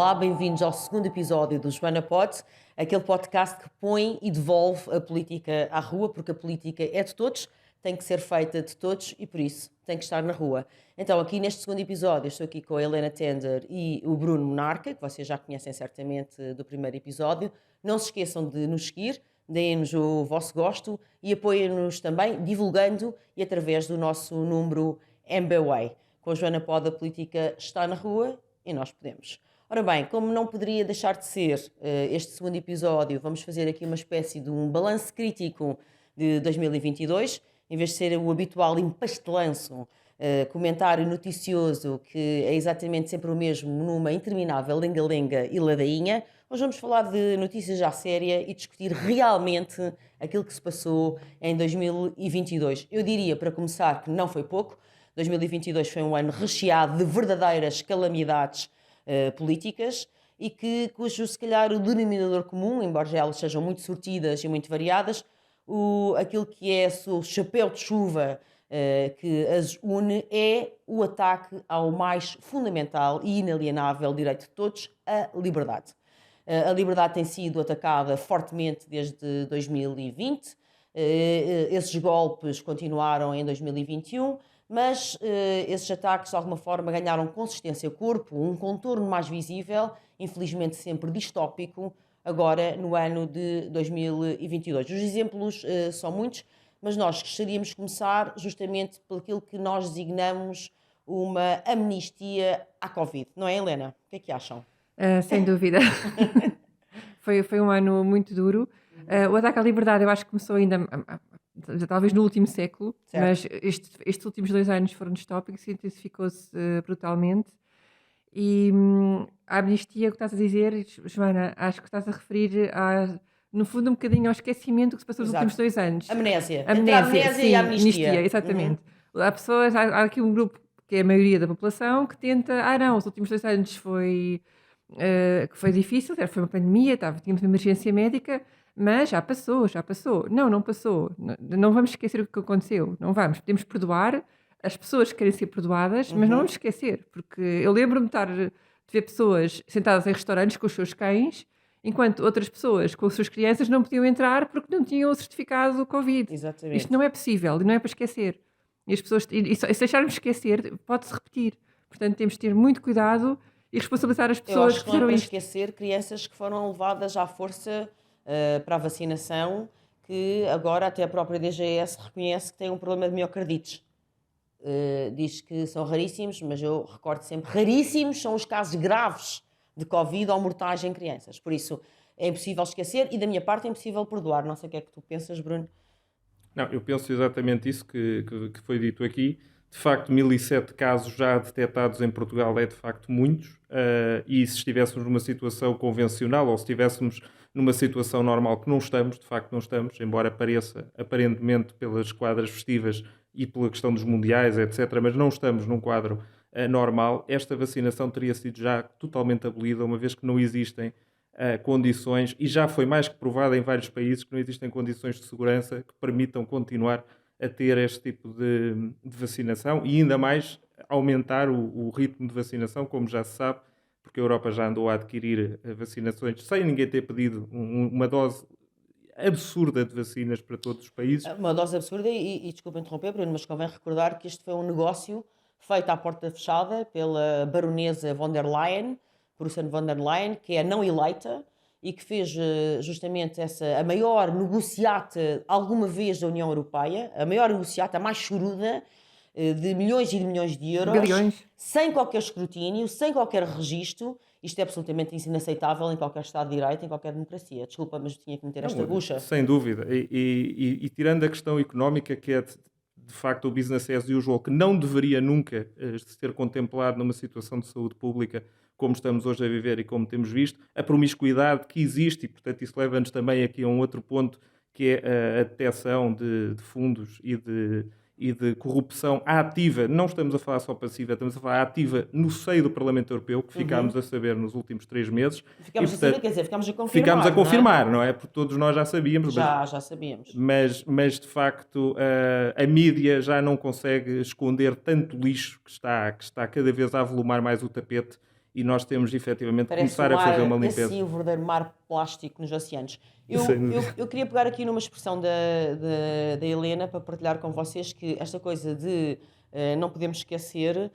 Olá, bem-vindos ao segundo episódio do Joana Pod, aquele podcast que põe e devolve a política à rua, porque a política é de todos, tem que ser feita de todos e por isso tem que estar na rua. Então, aqui neste segundo episódio, estou aqui com a Helena Tender e o Bruno Monarca, que vocês já conhecem certamente do primeiro episódio. Não se esqueçam de nos seguir, deem-nos o vosso gosto e apoiem-nos também divulgando e através do nosso número MBWay. Com a Joana Pod, a política está na rua e nós podemos. Ora bem, como não poderia deixar de ser este segundo episódio, vamos fazer aqui uma espécie de um balanço crítico de 2022, em vez de ser o habitual empastelanço, comentário noticioso, que é exatamente sempre o mesmo numa interminável lenga-lenga e ladainha. Hoje vamos falar de notícias à séria e discutir realmente aquilo que se passou em 2022. Eu diria, para começar, que não foi pouco. 2022 foi um ano recheado de verdadeiras calamidades políticas e cujo, se calhar, o denominador comum, embora elas sejam muito sortidas e muito variadas, aquilo que é o chapéu de chuva que as une é o ataque ao mais fundamental e inalienável direito de todos, a liberdade. A liberdade tem sido atacada fortemente desde 2020, esses golpes continuaram em 2021, mas esses ataques de alguma forma ganharam consistência corpo, um contorno mais visível, infelizmente sempre distópico, agora no ano de 2022. Os exemplos são muitos, mas nós gostaríamos de começar justamente por aquilo que nós designamos uma amnistia à Covid, não é, Helena? O que é que acham? Sem dúvida. Foi um ano muito duro. O ataque à liberdade eu acho que começou ainda, talvez no último século, Certo. mas estes últimos 2 anos foram distópicos e intensificou-se brutalmente. E a amnistia, o que estás a dizer, Joana, acho que estás a referir no fundo um bocadinho ao esquecimento do que se passou nos Exato. últimos 2 anos. Amnésia. Entre a amnésia sim, e a amnistia. exatamente. Há pessoas, há aqui um grupo que é a maioria da população que tenta, não, os últimos 2 anos que foi difícil, foi uma pandemia, tínhamos uma emergência médica, mas já passou. Não passou. Não vamos esquecer o que aconteceu. Não vamos. Podemos perdoar as pessoas que querem ser perdoadas, mas não vamos esquecer, porque eu lembro-me de ver pessoas sentadas em restaurantes com os seus cães, enquanto outras pessoas com as suas crianças não podiam entrar porque não tinham o certificado do Covid. Exatamente. Isto não é possível e não é para esquecer. E as pessoas, se deixarmos esquecer, pode-se repetir. Portanto, temos de ter muito cuidado e responsabilizar as Eu pessoas acho que que não é fizeram para isto. esquecer crianças que foram levadas à força para a vacinação, que agora até a própria DGS reconhece que têm um problema de miocardites. Diz que são raríssimos, mas eu recordo sempre, raríssimos são os casos graves de Covid ou mortais em crianças. Por isso, é impossível esquecer e, da minha parte, é impossível perdoar. Não sei o que é que tu pensas, Bruno. Não, eu penso exatamente isso que foi dito aqui. De facto, 1007 casos já detectados em Portugal é de facto muitos. E se estivéssemos numa situação convencional ou se estivéssemos numa situação normal, que não estamos, de facto não estamos, embora pareça aparentemente pelas quadras festivas e pela questão dos mundiais, etc., mas não estamos num quadro normal, esta vacinação teria sido já totalmente abolida, uma vez que não existem condições, e já foi mais que provado em vários países, que não existem condições de segurança que permitam continuar a ter este tipo de vacinação e ainda mais aumentar o ritmo de vacinação, como já se sabe, porque a Europa já andou a adquirir vacinações sem ninguém ter pedido uma dose absurda de vacinas para todos os países. Uma dose absurda e desculpa interromper, Bruno, mas convém recordar que este foi um negócio feito à porta fechada pela baronesa von der Leyen, Ursula von der Leyen, que é não eleita e que fez justamente a maior negociata alguma vez da União Europeia, a maior negociata, a mais choruda, de milhões e de milhões de euros, Bilhões. sem qualquer escrutínio, sem qualquer registro. Isto é absolutamente inaceitável em qualquer Estado de Direito, em qualquer democracia. Desculpa, mas tinha que meter esta bucha. Sem dúvida. E tirando a questão económica, que é de facto o business as usual, que não deveria nunca ser contemplado numa situação de saúde pública como estamos hoje a viver e como temos visto, a promiscuidade que existe, e portanto isso leva-nos também aqui a um outro ponto, que é a detecção de fundos e de corrupção ativa. Não estamos a falar só passiva, estamos a falar ativa no seio do Parlamento Europeu, que ficámos a saber nos últimos 3 meses. Ficámos a saber, quer dizer, ficámos a confirmar. Ficámos a confirmar, não é? Porque todos nós já sabíamos. Já sabíamos. Mas de facto a mídia já não consegue esconder tanto lixo que está cada vez a avolumar mais o tapete e nós temos efetivamente que Parece começar a fazer uma limpeza. assim o verdadeiro mar plástico nos oceanos. Sem dúvida. Eu queria pegar aqui numa expressão da Helena para partilhar com vocês que esta coisa de não podemos esquecer,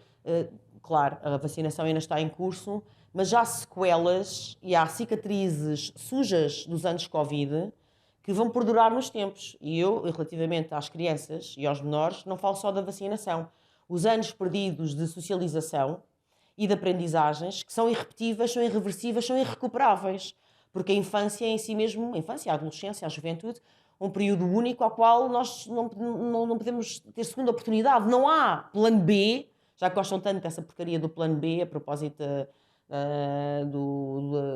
claro, a vacinação ainda está em curso, mas já há sequelas e há cicatrizes sujas dos anos Covid que vão perdurar nos tempos. E eu, relativamente às crianças e aos menores, não falo só da vacinação. Os anos perdidos de socialização e de aprendizagens, que são irrepetíveis, são irreversíveis, são irrecuperáveis. Porque a infância em si mesmo, a infância, a adolescência, a juventude, um período único ao qual nós não podemos ter segunda oportunidade. Não há plano B, já que gostam tanto dessa porcaria do plano B, a propósito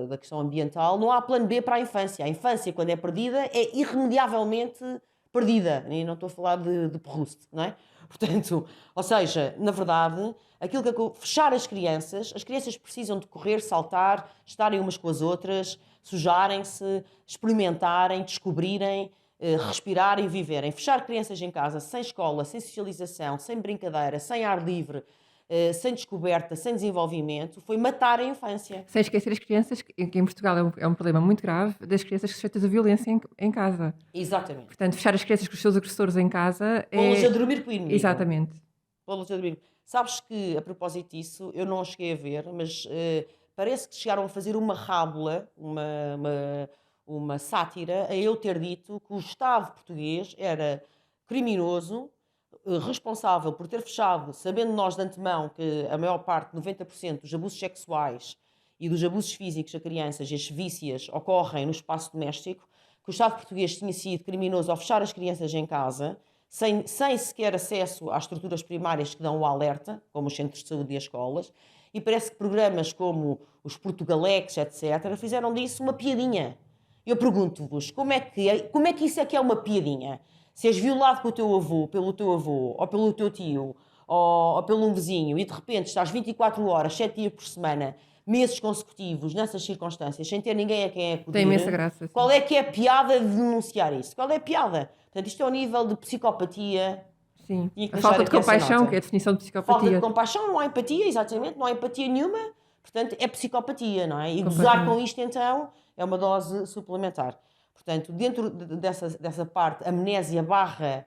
da questão ambiental, não há plano B para a infância. A infância, quando é perdida, é irremediavelmente perdida. E não estou a falar de Proust, não é? Portanto, ou seja, na verdade, aquilo que é fechar as crianças precisam de correr, saltar, estarem umas com as outras, sujarem-se, experimentarem, descobrirem, respirarem e viverem. Fechar crianças em casa, sem escola, sem socialização, sem brincadeira, sem ar livre, sem descoberta, sem desenvolvimento, foi matar a infância. Sem esquecer as crianças, que em Portugal é um problema muito grave, das crianças sujeitas à violência em casa. Exatamente. Portanto, fechar as crianças com os seus agressores em casa é... Pô-los a dormir com o inimigo. Exatamente. Pô-los a dormir. Sabes que, a propósito disso, eu não cheguei a ver, mas parece que chegaram a fazer uma rábula, uma sátira, a eu ter dito que o Estado português era criminoso, responsável por ter fechado, sabendo nós de antemão que a maior parte, 90% dos abusos sexuais e dos abusos físicos a crianças e as vícias ocorrem no espaço doméstico, que o Estado português tinha sido criminoso ao fechar as crianças em casa, sem sequer acesso às estruturas primárias que dão o alerta, como os centros de saúde e as escolas, e parece que programas como os Portugalex, etc., fizeram disso uma piadinha. Eu pergunto-vos, como é que isso é que é uma piadinha? Se és violado pelo teu avô, ou pelo teu tio, ou pelo um vizinho, e de repente estás 24 horas, 7 dias por semana, meses consecutivos, nessas circunstâncias, sem ter ninguém a quem acudir... Tem imensa graça. Qual é que é a piada de denunciar isso? Qual é a piada? Portanto, isto é o nível de psicopatia. Sim, a falta de compaixão, que é a definição de psicopatia. Falta de compaixão, não há empatia, exatamente, não há empatia nenhuma, portanto, é psicopatia, não é? E gozar com isto, então, é uma dose suplementar. Portanto, dentro dessa parte, amnésia barra,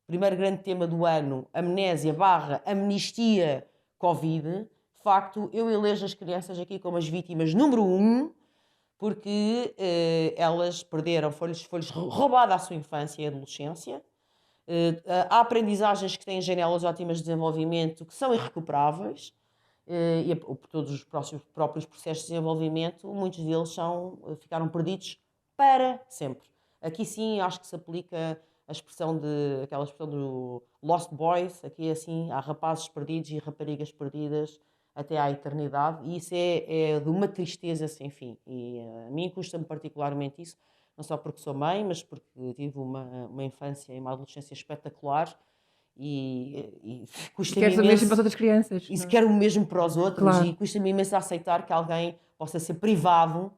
primeiro grande tema do ano, amnésia barra amnistia Covid, de facto, eu elejo as crianças aqui como as vítimas número 1, porque elas perderam, foi-lhes roubada a sua infância e adolescência. Há aprendizagens que têm janelas ótimas de desenvolvimento que são irrecuperáveis, e por todos os próprios processos de desenvolvimento, muitos deles ficaram perdidos para sempre. Aqui sim acho que se aplica aquela expressão do Lost Boys, aqui assim há rapazes perdidos e raparigas perdidas até à eternidade, e isso é de uma tristeza sem fim, e a mim custa-me particularmente isso, não só porque sou mãe, mas porque tive uma infância e uma adolescência espetacular, e custa-me imenso... Queres o mesmo para as outras crianças. Isso quero o mesmo para os outros, claro. E custa-me imenso aceitar que alguém possa ser privado,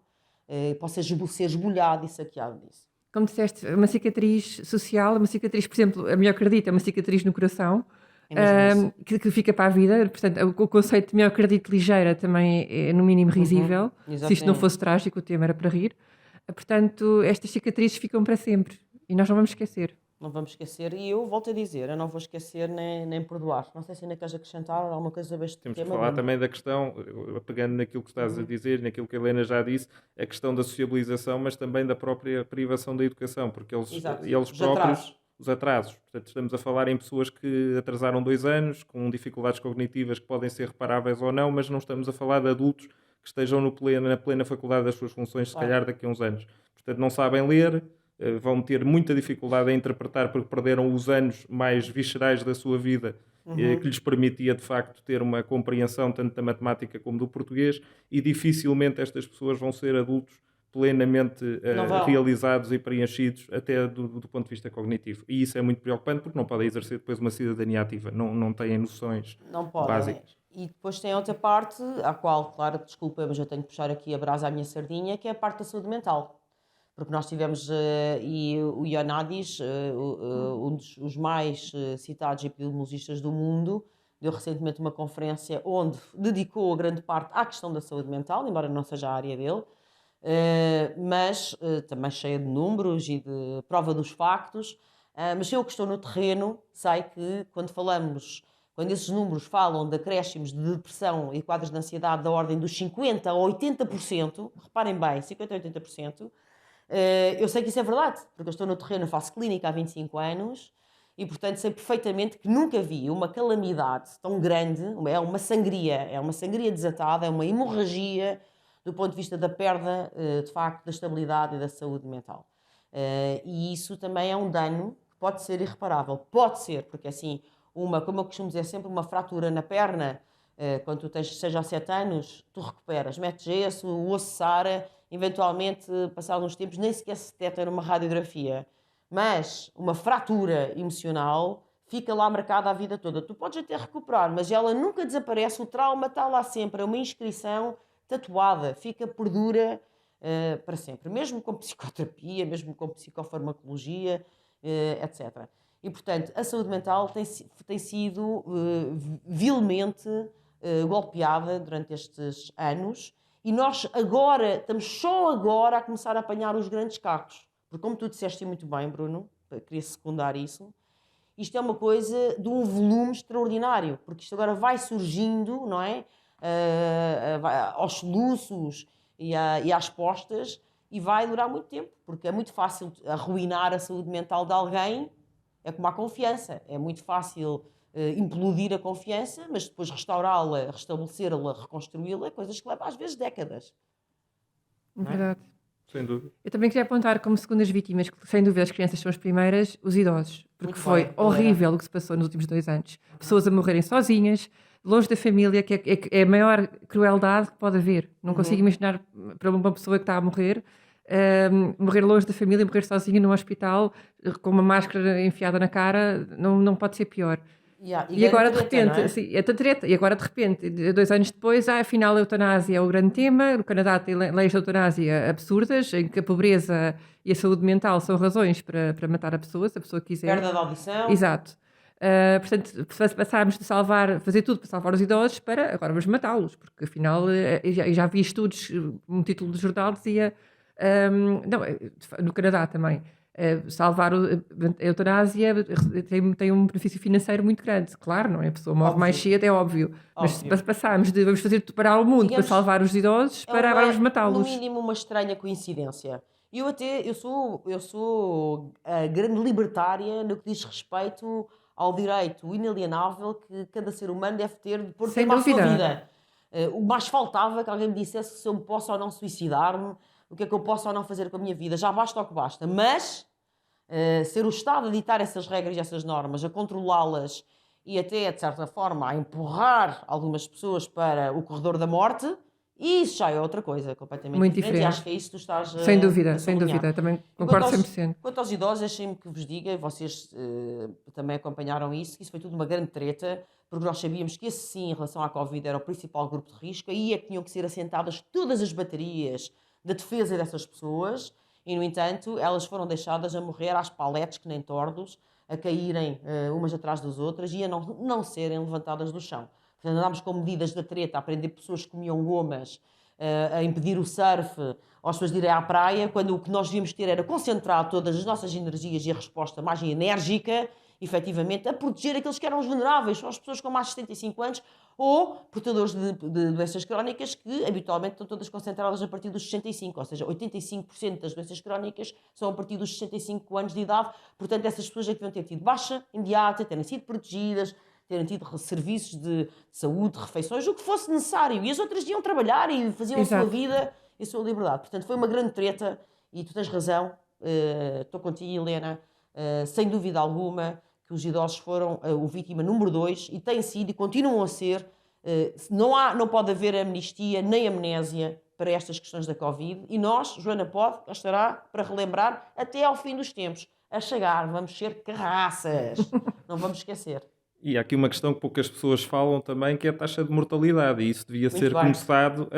possa ser esbulhado e saqueado disso. Como disseste, uma cicatriz social, uma cicatriz, por exemplo, a miocardite é uma cicatriz no coração, que fica para a vida. Portanto, o conceito de miocardite ligeira também é no mínimo risível. Se isto não fosse trágico, o tema era para rir. Portanto, estas cicatrizes ficam para sempre e nós não vamos esquecer. Não vamos esquecer, e eu volto a dizer, eu não vou esquecer nem perdoar. Não sei se ainda queres acrescentar alguma coisa sobre este tema. Temos que falar também da questão, pegando naquilo que estás a dizer, naquilo que a Helena já disse, a questão da sociabilização, mas também da própria privação da educação, porque eles próprios, os atrasos. Portanto, estamos a falar em pessoas que atrasaram 2 anos, com dificuldades cognitivas que podem ser reparáveis ou não, mas não estamos a falar de adultos que estejam na plena faculdade das suas funções, se calhar daqui a uns anos. Portanto, não sabem ler, vão ter muita dificuldade a interpretar porque perderam os anos mais viscerais da sua vida, que lhes permitia de facto ter uma compreensão tanto da matemática como do português, e dificilmente estas pessoas vão ser adultos plenamente realizados e preenchidos até do ponto de vista cognitivo. E isso é muito preocupante porque não podem exercer depois uma cidadania ativa, não têm noções básicas. E depois tem outra parte, à qual, claro, desculpa, mas eu tenho que puxar aqui a brasa à minha sardinha, que é a parte da saúde mental. Porque nós tivemos, e o Ioannidis, um dos mais citados epidemiologistas do mundo, deu recentemente uma conferência onde dedicou grande parte à questão da saúde mental, embora não seja a área dele, mas também cheia de números e de prova dos factos. Mas eu que estou no terreno, sei que quando esses números falam de acréscimos de depressão e quadros de ansiedade da ordem dos 50% a 80%, reparem bem, 50% a 80%, eu sei que isso é verdade, porque eu estou no terreno, eu faço clínica há 25 anos e, portanto, sei perfeitamente que nunca vi uma calamidade tão grande, é uma sangria desatada, é uma hemorragia do ponto de vista da perda, de facto, da estabilidade e da saúde mental. E isso também é um dano que pode ser irreparável. Pode ser, porque assim, como eu costumo dizer sempre, uma fratura na perna, quando tu tens 6 ou 7 anos, tu recuperas, metes gesso, o osso sara, eventualmente, passados uns tempos, nem sequer se detecta numa radiografia. Mas uma fratura emocional fica lá marcada a vida toda. Tu podes até recuperar, mas ela nunca desaparece, o trauma está lá sempre, é uma inscrição tatuada, perdura para sempre, mesmo com psicoterapia, mesmo com psicofarmacologia, etc. E, portanto, a saúde mental tem sido vilmente golpeada durante estes anos e nós estamos só agora a começar a apanhar os grandes cacos. Porque, como tu disseste muito bem, Bruno, queria secundar isso, isto é uma coisa de um volume extraordinário, porque isto agora vai surgindo, não é? Aos soluços e às postas, e vai durar muito tempo, porque é muito fácil arruinar a saúde mental de alguém, é como a confiança, é muito fácil implodir a confiança, mas depois restaurá-la, restabelecê-la, reconstruí-la, coisas que levam às vezes décadas. Verdade. Sem dúvida. Eu também queria apontar como segundas vítimas, que sem dúvida as crianças são as primeiras, os idosos. Porque Muito foi bem, horrível o que se passou nos últimos 2 anos. Pessoas a morrerem sozinhas, longe da família, que é a maior crueldade que pode haver. Não consigo imaginar para uma pessoa que está a morrer, morrer longe da família, morrer sozinha num hospital, com uma máscara enfiada na cara, não pode ser pior. E agora de repente, é treta, e agora de repente, 2 anos depois, afinal a eutanásia é o grande tema. No Canadá tem leis de eutanásia absurdas, em que a pobreza e a saúde mental são razões para matar a pessoa, se a pessoa quiser. Perda de audição. Exato. Portanto, passámos de fazer tudo para salvar os idosos para agora vamos matá-los, porque afinal, já vi estudos, um título do jornal dizia, no Canadá também, salvar a eutanásia tem um benefício financeiro muito grande. Claro, não é? A pessoa morre mais cedo, é óbvio. Mas passámos de vamos fazer tudo para o mundo, para salvar os idosos, para agora vamos matá-los. No mínimo uma estranha coincidência. Eu sou a grande libertária no que diz respeito ao direito inalienável que cada ser humano deve ter de pôr tema à sua vida. O mais faltava que alguém me dissesse se eu posso ou não suicidar-me, o que é que eu posso ou não fazer com a minha vida. Já basta o que basta. Mas ser o Estado a ditar essas regras e essas normas, a controlá-las e até, de certa forma, a empurrar algumas pessoas para o corredor da morte, isso já é outra coisa, completamente muito diferente. E acho que é isso que tu estás sem dúvida, sem dúvida. Também concordo 100%. Quanto aos idosos, deixem-me que vos diga, e vocês também acompanharam isso, que isso foi tudo uma grande treta, porque nós sabíamos que esse sim, em relação à Covid, era o principal grupo de risco, aí é que tinham que ser assentadas todas as baterias da defesa dessas pessoas, e, no entanto, elas foram deixadas a morrer às paletes, que nem tordos, a caírem umas atrás das outras e a não serem levantadas do chão. Portanto, andámos com medidas da treta, a prender pessoas que comiam gomas, a impedir o surf, ou as pessoas de irem à praia, quando o que nós devíamos ter era concentrar todas as nossas energias e a resposta mais enérgica, efetivamente, a proteger aqueles que eram os vulneráveis, são as pessoas com mais de 75 anos ou portadores de doenças crónicas que habitualmente estão todas concentradas a partir dos 65, ou seja, 85% das doenças crónicas são a partir dos 65 anos de idade, portanto essas pessoas já deviam ter tido baixa imediata, terem sido protegidas, terem tido serviços de saúde, refeições, o que fosse necessário, e as outras iam trabalhar e faziam Exato. a sua vida e a sua liberdade. Portanto, foi uma grande treta e tu tens razão, estou contigo, Helena, sem dúvida alguma que os idosos foram o vítima número 2 e têm sido e continuam a ser. Não pode haver amnistia nem amnésia para estas questões da Covid e nós, Joana Pod, estará para relembrar até ao fim dos tempos. A chegar, vamos ser carraças, não vamos esquecer. E há aqui uma questão que poucas pessoas falam também, que é a taxa de mortalidade, e isso devia ser começado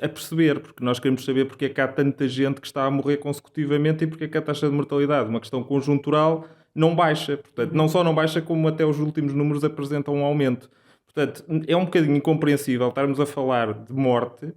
a perceber, porque nós queremos saber porque é que há tanta gente que está a morrer consecutivamente e porque é que a taxa de mortalidade, uma questão conjuntural, não baixa. Portanto, não só não baixa, como até os últimos números apresentam um aumento. Portanto, é um bocadinho incompreensível estarmos a falar de morte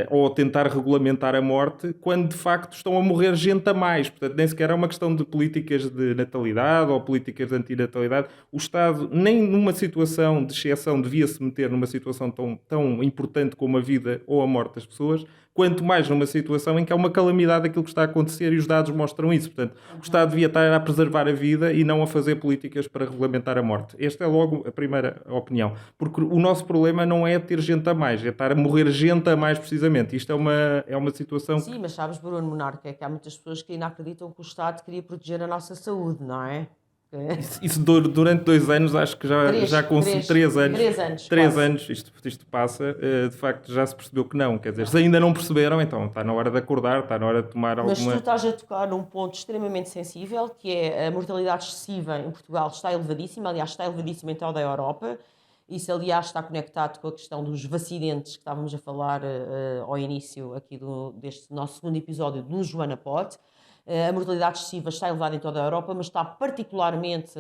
ou tentar regulamentar a morte, quando de facto estão a morrer gente a mais. Portanto, nem sequer é uma questão de políticas de natalidade ou políticas de antinatalidade. O Estado, nem numa situação de exceção, devia se meter numa situação tão importante como a vida ou a morte das pessoas, quanto mais numa situação em que há uma calamidade aquilo que está a acontecer, e os dados mostram isso. Portanto, o Estado devia estar a preservar a vida e não a fazer políticas para regulamentar a morte. Esta é logo a primeira opinião. Porque o nosso problema não é ter gente a mais, é estar a morrer gente a mais precisamente. Isto é uma situação... Sim, mas sabes, Bruno Monarca, é que há muitas pessoas que ainda acreditam que o Estado queria proteger a nossa saúde, não é? Isso durante 2 anos, acho que já consegui 3 anos. 3 anos, isto passa, de facto já se percebeu que não. Quer dizer, se ainda não perceberam, então está na hora de acordar, está na hora de tomar alguma... Mas tu estás a tocar num ponto extremamente sensível, que é a mortalidade excessiva em Portugal está elevadíssima, aliás, está elevadíssima em toda a Europa. Isso, aliás, está conectado com a questão dos vacinantes que estávamos a falar ao início aqui deste nosso segundo episódio do Joana Pote. A mortalidade excessiva está elevada em toda a Europa, mas está particularmente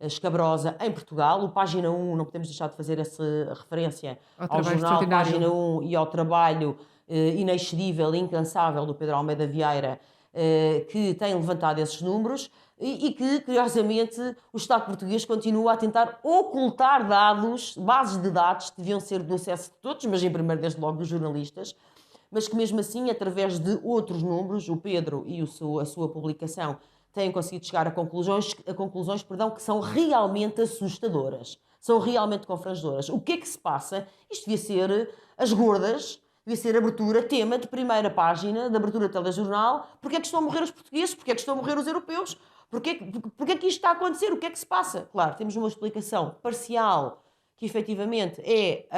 escabrosa em Portugal. O Página 1, não podemos deixar de fazer essa referência ao jornal Página 1 e ao trabalho inexcedível e incansável do Pedro Almeida Vieira, que tem levantado esses números e que, curiosamente, o Estado português continua a tentar ocultar dados, bases de dados que deviam ser do acesso de todos, mas em primeiro, desde logo, dos jornalistas, mas que mesmo assim, através de outros números, o Pedro e a sua publicação têm conseguido chegar a conclusões que são realmente assustadoras, são realmente confrangedoras. O que é que se passa? Isto devia ser as gordas, devia ser abertura, tema de primeira página, de abertura de telejornal. Porquê é que estão a morrer os portugueses? Porquê é que estão a morrer os europeus? Porquê é que isto está a acontecer? O que é que se passa? Claro, temos uma explicação parcial, que efetivamente é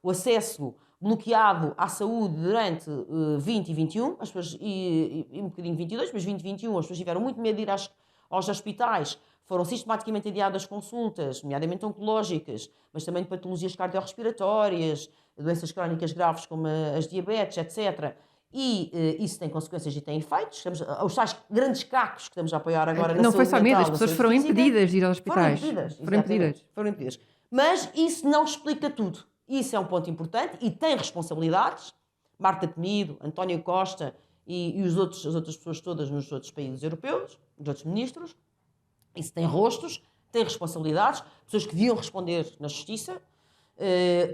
o acesso bloqueado à saúde durante 20 e 21, as pessoas, e um bocadinho 22, mas 20 e 21, as pessoas tiveram muito medo de ir aos hospitais, foram sistematicamente adiadas consultas, nomeadamente oncológicas, mas também de patologias cardiorrespiratórias, doenças crónicas graves como as diabetes, etc. E isso tem consequências e tem efeitos. Os tais grandes cacos que estamos a apoiar agora na não saúde foi só medo, mental, as pessoas foram física, impedidas de ir aos hospitais. Foram impedidas. Mas isso não explica tudo. Isso é um ponto importante e tem responsabilidades. Marta Temido, António Costa e as outras pessoas todas nos outros países europeus, os outros ministros. Isso tem rostos, tem responsabilidades, pessoas que deviam responder na justiça,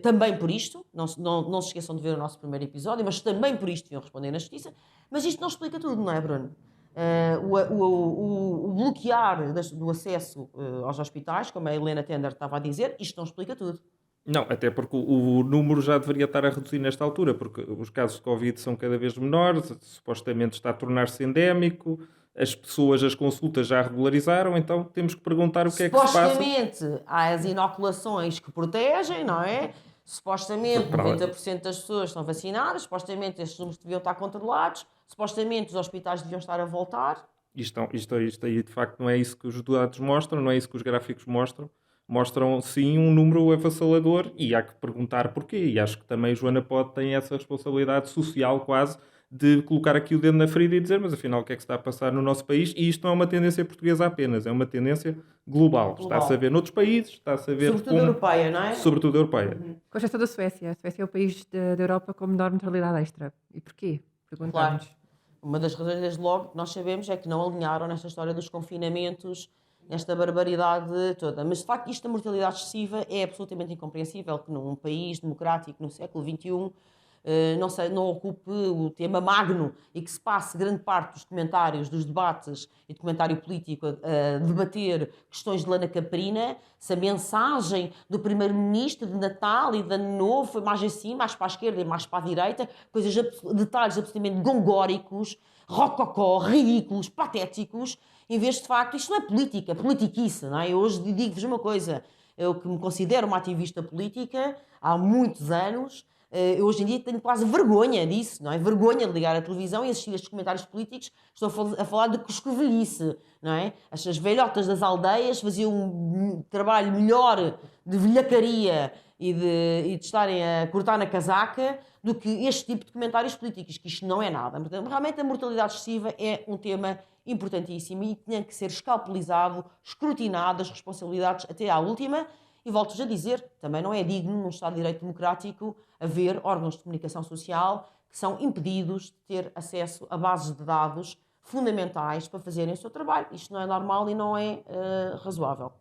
também por isto, não se esqueçam de ver o nosso primeiro episódio, mas também por isto deviam responder na justiça. Mas isto não explica tudo, não é, Bruno? O bloquear do acesso aos hospitais, como a Helena Tender estava a dizer, isto não explica tudo. Não, até porque o número já deveria estar a reduzir nesta altura, porque os casos de Covid são cada vez menores, supostamente está a tornar-se endémico, as consultas já regularizaram, então temos que perguntar o que é que se passa. Supostamente há as inoculações que protegem, não é? Supostamente 90% das pessoas estão vacinadas, supostamente estes números deviam estar controlados, supostamente os hospitais deviam estar a voltar. Isto aí, de facto, não é isso que os dados mostram, não é isso que os gráficos mostram. Mostram, sim, um número avassalador e há que perguntar porquê. E acho que também Joana Pote tem essa responsabilidade social quase de colocar aqui o dedo na ferida e dizer, mas afinal o que é que está a passar no nosso país? E isto não é uma tendência portuguesa apenas, é uma tendência global. Está-se a ver noutros países, está-se a ver... Sobretudo europeia, não é? Sobretudo europeia. Com exceção da Suécia. A Suécia é o país da Europa com menor mortalidade extra. E porquê? Perguntamos. Claro. Uma das razões, desde logo, que nós sabemos é que não alinharam nesta história dos confinamentos, nesta barbaridade toda. Mas, de facto, isto da mortalidade excessiva é absolutamente incompreensível que num país democrático no século XXI não ocupe o tema magno e que se passe grande parte dos comentários, dos debates e do comentário político a debater questões de lana caprina, se a mensagem do primeiro-ministro de Natal e de Ano Novo foi mais assim, mais para a esquerda e mais para a direita, detalhes absolutamente gongóricos, rococó, ridículos, patéticos, em vez de facto, isto não é política, politiquice, não é? Eu hoje digo-vos uma coisa, eu que me considero uma ativista política há muitos anos, eu hoje em dia tenho quase vergonha disso, não é? Vergonha de ligar a televisão e assistir a estes comentários políticos, estou a falar de coscovelhice, não é? As velhotas das aldeias faziam um trabalho melhor de velhacaria e de estarem a cortar na casaca do que este tipo de comentários políticos, que isto não é nada. Portanto, realmente a mortalidade excessiva é um tema importantíssimo e tinha que ser escalpelizado, escrutinado, as responsabilidades até à última. E volto-vos a dizer, também não é digno num Estado de Direito democrático haver órgãos de comunicação social que são impedidos de ter acesso a bases de dados fundamentais para fazerem o seu trabalho. Isto não é normal e não é razoável.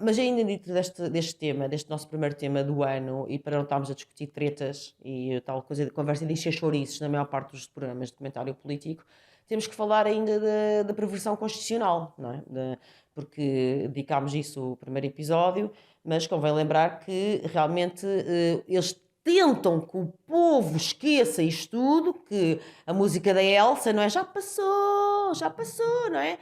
Mas ainda dentro deste tema, deste nosso primeiro tema do ano, e para não estarmos a discutir tretas e tal coisa de conversa de encher chouriços na maior parte dos programas de comentário político, temos que falar ainda da perversão constitucional, não é? Porque dedicámos isso o primeiro episódio, mas convém lembrar que realmente eles tentam que o povo esqueça isto tudo, que a música da Elsa, não é? Já passou, não é?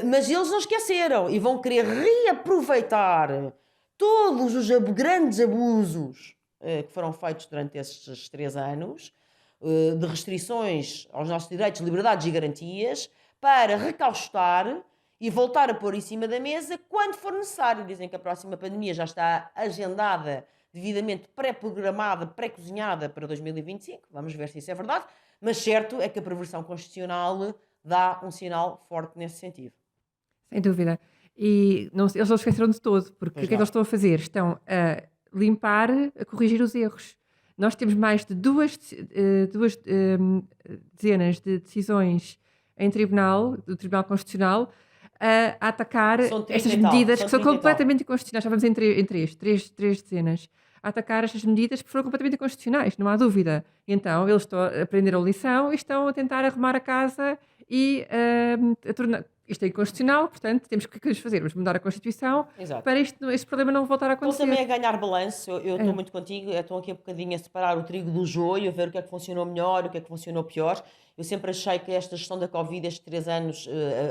Mas eles não esqueceram e vão querer reaproveitar todos os grandes abusos que foram feitos durante estes 3 anos, de restrições aos nossos direitos, liberdades e garantias, para recaustar e voltar a pôr em cima da mesa quando for necessário. Dizem que a próxima pandemia já está agendada, devidamente pré-programada, pré-cozinhada para 2025. Vamos ver se isso é verdade. Mas certo é que a perversão constitucional dá um sinal forte nesse sentido. Sem dúvida. E eles não esqueceram de todo, porque o que é que eles estão a fazer? Estão a limpar, a corrigir os erros. Nós temos mais de duas dezenas de decisões em do Tribunal Constitucional a atacar estas medidas que são completamente inconstitucionais. Já vamos em três dezenas. A atacar estas medidas que foram completamente inconstitucionais, não há dúvida. Então, eles aprenderam a lição e estão a tentar arrumar a casa e a tornar... Isto é inconstitucional, portanto, temos que fazer? Vamos mudar a Constituição. Exato. Para este problema não voltar a acontecer. Estão também a ganhar balanço. Eu estou muito contigo. Estou aqui um bocadinho a separar o trigo do joio, a ver o que é que funcionou melhor, o que é que funcionou pior. Eu sempre achei que esta gestão da Covid, estes 3 anos,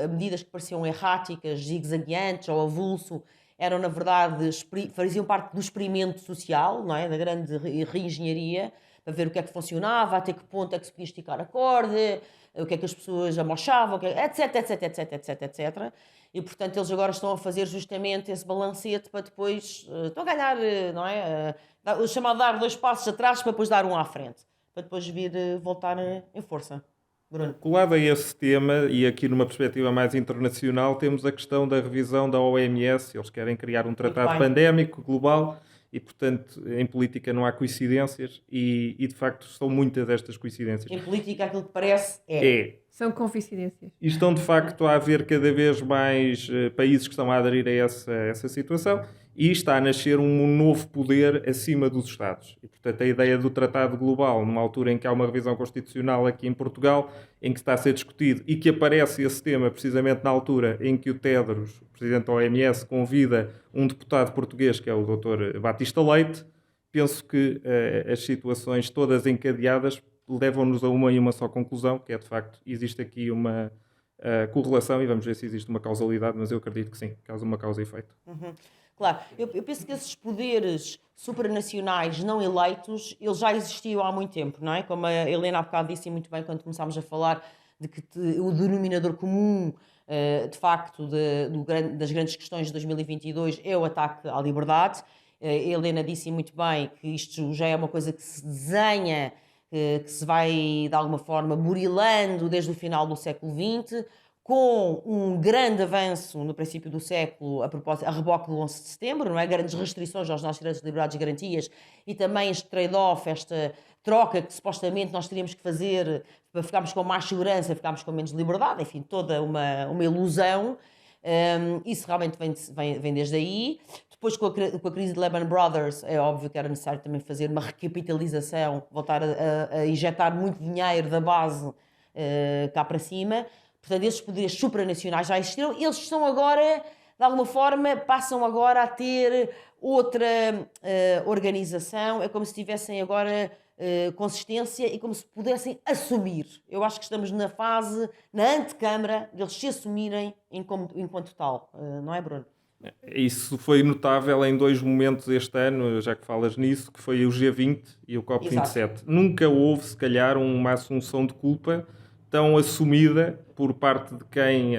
medidas que pareciam erráticas, zigue-zagueantes ou avulso, eram, na verdade, faziam parte do experimento social, não é? Da grande reengenharia, para ver o que é que funcionava, até que ponto é que se podia esticar a corda, o que é que as pessoas amochavam, etc. E, portanto, eles agora estão a fazer justamente esse balancete para depois... estão a ganhar, não é? O chamado dar 2 passos atrás para depois dar um à frente. Para depois vir voltar em força. Bruno. Colado a esse tema, e aqui numa perspectiva mais internacional, temos a questão da revisão da OMS. Eles querem criar um tratado pandémico global e, portanto, em política não há coincidências e de facto, são muitas destas coincidências. Em política, aquilo que parece São coincidências. E estão, de facto, a haver cada vez mais países que estão a aderir a essa situação e está a nascer um novo poder acima dos Estados. E, portanto, a ideia do Tratado Global, numa altura em que há uma revisão constitucional aqui em Portugal, em que está a ser discutido e que aparece esse tema precisamente na altura em que o Tedros, o presidente da OMS, convida um deputado português, que é o Dr. Batista Leite, penso que as situações todas encadeadas levam-nos a uma e uma só conclusão, que é, de facto, existe aqui uma correlação e vamos ver se existe uma causalidade, mas eu acredito que sim, causa uma causa e efeito. Claro, eu penso que esses poderes supranacionais não eleitos, eles já existiam há muito tempo, não é? Como a Helena há bocado disse muito bem quando começámos a falar de que o denominador comum, de facto, das grandes questões de 2022 é o ataque à liberdade. A Helena disse muito bem que isto já é uma coisa que se desenha, que se vai, de alguma forma, burilando desde o final do século XX, com um grande avanço no princípio do século, a reboque do 11 de setembro, não é? Grandes restrições aos nossos direitos, liberdades e garantias, e também este trade-off, esta troca que supostamente nós teríamos que fazer para ficarmos com mais segurança, ficarmos com menos liberdade, enfim, toda uma ilusão. Isso realmente vem desde aí. Depois, com a crise de Lehman Brothers, é óbvio que era necessário também fazer uma recapitalização, voltar a injetar muito dinheiro da base cá para cima. Portanto, esses poderes supranacionais já existiram. Eles estão agora, de alguma forma, passam agora a ter outra organização. É como se tivessem agora consistência e como se pudessem assumir. Eu acho que estamos na fase, na antecâmara, deles se assumirem enquanto tal. Não é, Bruno? Isso foi notável em 2 momentos este ano, já que falas nisso, que foi o G20 e o COP27. Nunca houve, se calhar, uma assunção de culpa tão assumida por parte de quem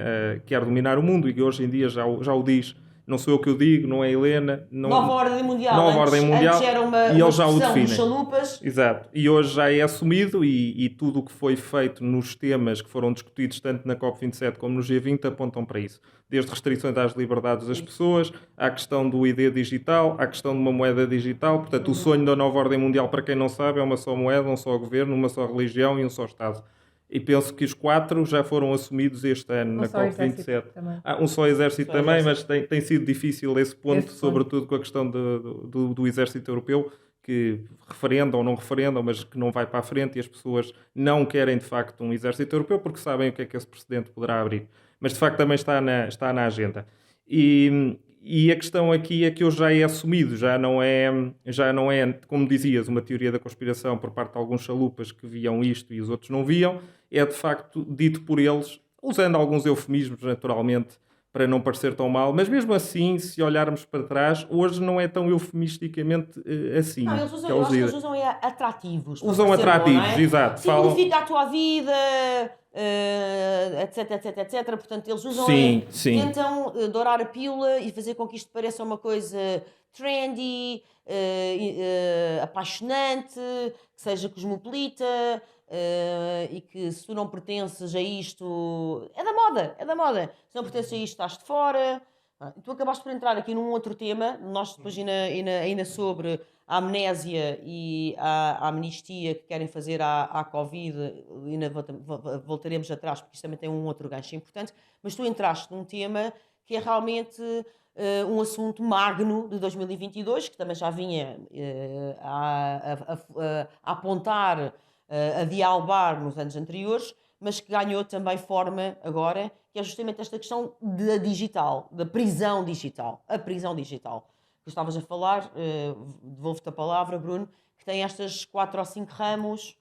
quer dominar o mundo e que hoje em dia já o diz não sou eu que o digo, não é a Helena. Não, Nova ordem mundial. Nova ordem mundial. Antes era uma e eles já o expressão definem. dos chalupas. Exato. E hoje já é assumido e tudo o que foi feito nos temas que foram discutidos tanto na COP27 como no G20 apontam para isso. Desde restrições às liberdades das pessoas, à questão do ID digital, à questão de uma moeda digital. Portanto, o sonho da nova ordem mundial, para quem não sabe, é uma só moeda, um só governo, uma só religião e um só Estado. E penso que os 4 já foram assumidos este ano na COP27. Um só exército também, mas tem sido difícil esse ponto, sobretudo com a questão do exército europeu, que referendam ou não referendam, mas que não vai para a frente e as pessoas não querem de facto um exército europeu porque sabem o que é que esse precedente poderá abrir. Mas de facto também está na agenda. E a questão aqui é que hoje já é assumido, já não é, como dizias, uma teoria da conspiração por parte de alguns chalupas que viam isto e os outros não viam, é de facto dito por eles, usando alguns eufemismos naturalmente, para não parecer tão mal, mas mesmo assim, se olharmos para trás, hoje não é tão eufemisticamente assim. Não, eu acho que eles usam atrativos. Usam atrativos, bom, não é? exato. Significa a tua vida, etc, etc, etc. Portanto, eles usam tentam dourar a pílula e fazer com que isto pareça uma coisa trendy, apaixonante, que seja cosmopolita, e que se tu não pertences a isto... É da moda. Se não pertences a isto, estás de fora. Tu acabaste por entrar aqui num outro tema, nós depois ainda sobre a amnésia e a amnistia que querem fazer à Covid, ainda voltaremos atrás, porque isto também tem um outro gancho importante, mas tu entraste num tema que é realmente um assunto magno de 2022, que também já vinha a apontar, a dialbar nos anos anteriores, mas que ganhou também forma agora, que é justamente esta questão da digital, da prisão digital, a prisão digital. Tu estavas a falar, devolvo-te a palavra, Bruno, que tem estas 4 ou 5 ramos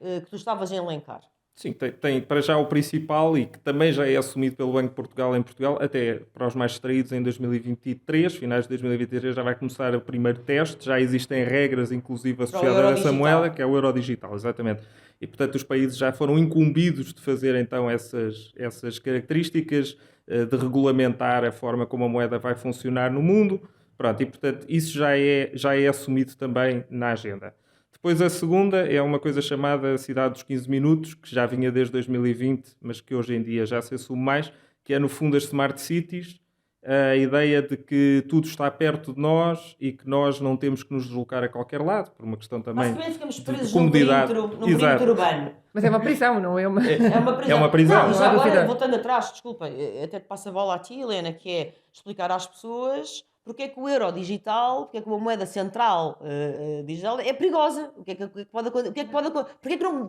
que tu estavas a elencar. Sim, tem para já o principal e que também já é assumido pelo Banco de Portugal em Portugal, até para os mais distraídos em 2023, finais de 2023 já vai começar o primeiro teste, já existem regras inclusive associadas a essa moeda, que é o euro digital, exatamente. E portanto os países já foram incumbidos de fazer então essas características, de regulamentar a forma como a moeda vai funcionar no mundo. Pronto, e portanto isso já é assumido também na agenda. Depois a segunda é uma coisa chamada Cidade dos 15 Minutos, que já vinha desde 2020, mas que hoje em dia já se assume mais, que é no fundo as Smart Cities, a ideia de que tudo está perto de nós e que nós não temos que nos deslocar a qualquer lado, por uma questão também de comodidade. Num perímetro urbano. Mas é uma prisão, não é uma... É uma prisão. É uma prisão. Não, já agora, voltando atrás, desculpa, até te passo a bola a ti, Helena, que é explicar às pessoas... Porque é que o euro digital, porque é que uma moeda central digital é perigosa?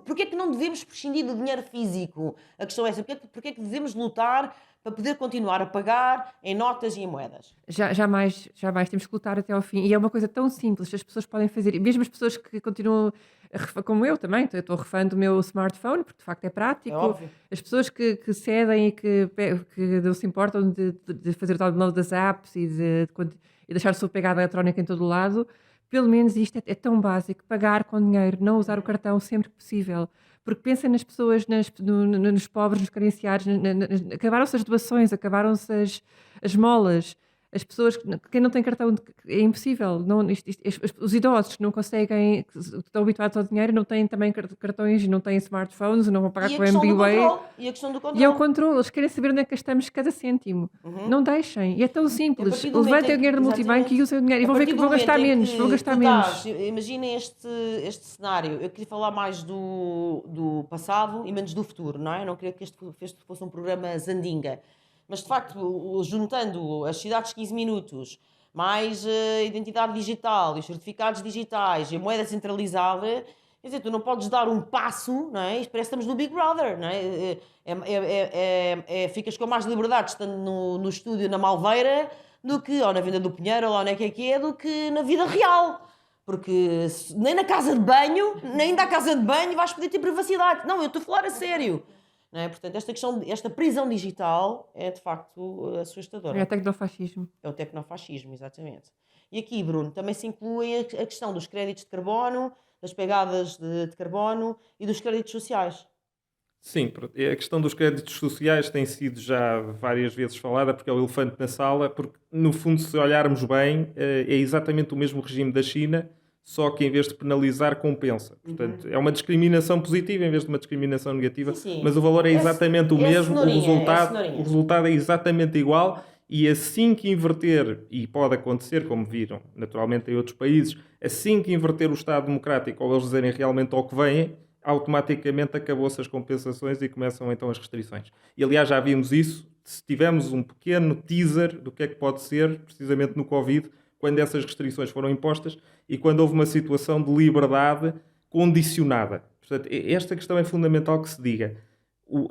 Porque é que não devemos prescindir do dinheiro físico? A questão é essa. Porque é que devemos lutar para poder continuar a pagar em notas e em moedas? Jamais temos que lutar até ao fim. E é uma coisa tão simples, as pessoas podem fazer. E mesmo as pessoas que continuam, como eu também, eu estou refém do meu smartphone, porque de facto é prático. É óbvio. As pessoas que cedem e que não se importam de fazer o download das apps e de deixar a sua pegada eletrónica em todo o lado, pelo menos isto é tão básico. Pagar com dinheiro, não usar o cartão sempre que possível. Porque pensem nas pessoas, nos pobres, nos carenciados, acabaram-se as doações, acabaram-se as molas. As pessoas, quem não tem cartão, é impossível. Os idosos que não conseguem, que estão habituados ao dinheiro, não têm também cartões, não têm smartphones, não vão pagar com o MBWay. E a questão do controle. E é o controle. Eles querem saber onde é que gastamos cada cêntimo. Não deixem. E é tão simples. Levantem o dinheiro do multibanco e usem o dinheiro. E vão ver que vão gastar menos. Imaginem este cenário. Eu queria falar mais do passado e menos do futuro, não é? Eu não queria que este fosse um programa Zandinga. Mas, de facto, juntando as cidades de 15 minutos, mais a identidade digital, os certificados digitais e a moeda centralizada, quer dizer, tu não podes dar um passo, não é? Isto parece que estamos no Big Brother, não é? Ficas com mais liberdade estando no estúdio na Malveira do que, ou na Venda do Pinheiro, ou lá onde é que é, do que na vida real. Porque nem na casa de banho, nem da casa de banho vais poder ter privacidade. Não, eu estou a falar a sério. Não é? Portanto, esta prisão digital é de facto assustadora. É o tecnofascismo. É o tecnofascismo, exatamente. E aqui, Bruno, também se inclui a questão dos créditos de carbono, das pegadas de carbono e dos créditos sociais. Sim, a questão dos créditos sociais tem sido já várias vezes falada, porque é o elefante na sala, porque no fundo, se olharmos bem, é exatamente o mesmo regime da China, só que em vez de penalizar, compensa. Portanto, é uma discriminação positiva em vez de uma discriminação negativa, Sim. mas o valor é exatamente o mesmo, o resultado é exatamente igual, e assim que inverter, e pode acontecer, como viram naturalmente em outros países, assim que inverter o Estado democrático, ou eles dizerem realmente ao que vêm, automaticamente acabou-se as compensações e começam então as restrições. E aliás já vimos isso, se tivemos um pequeno teaser do que é que pode ser, precisamente no Covid, quando essas restrições foram impostas e quando houve uma situação de liberdade condicionada. Portanto, esta questão é fundamental que se diga.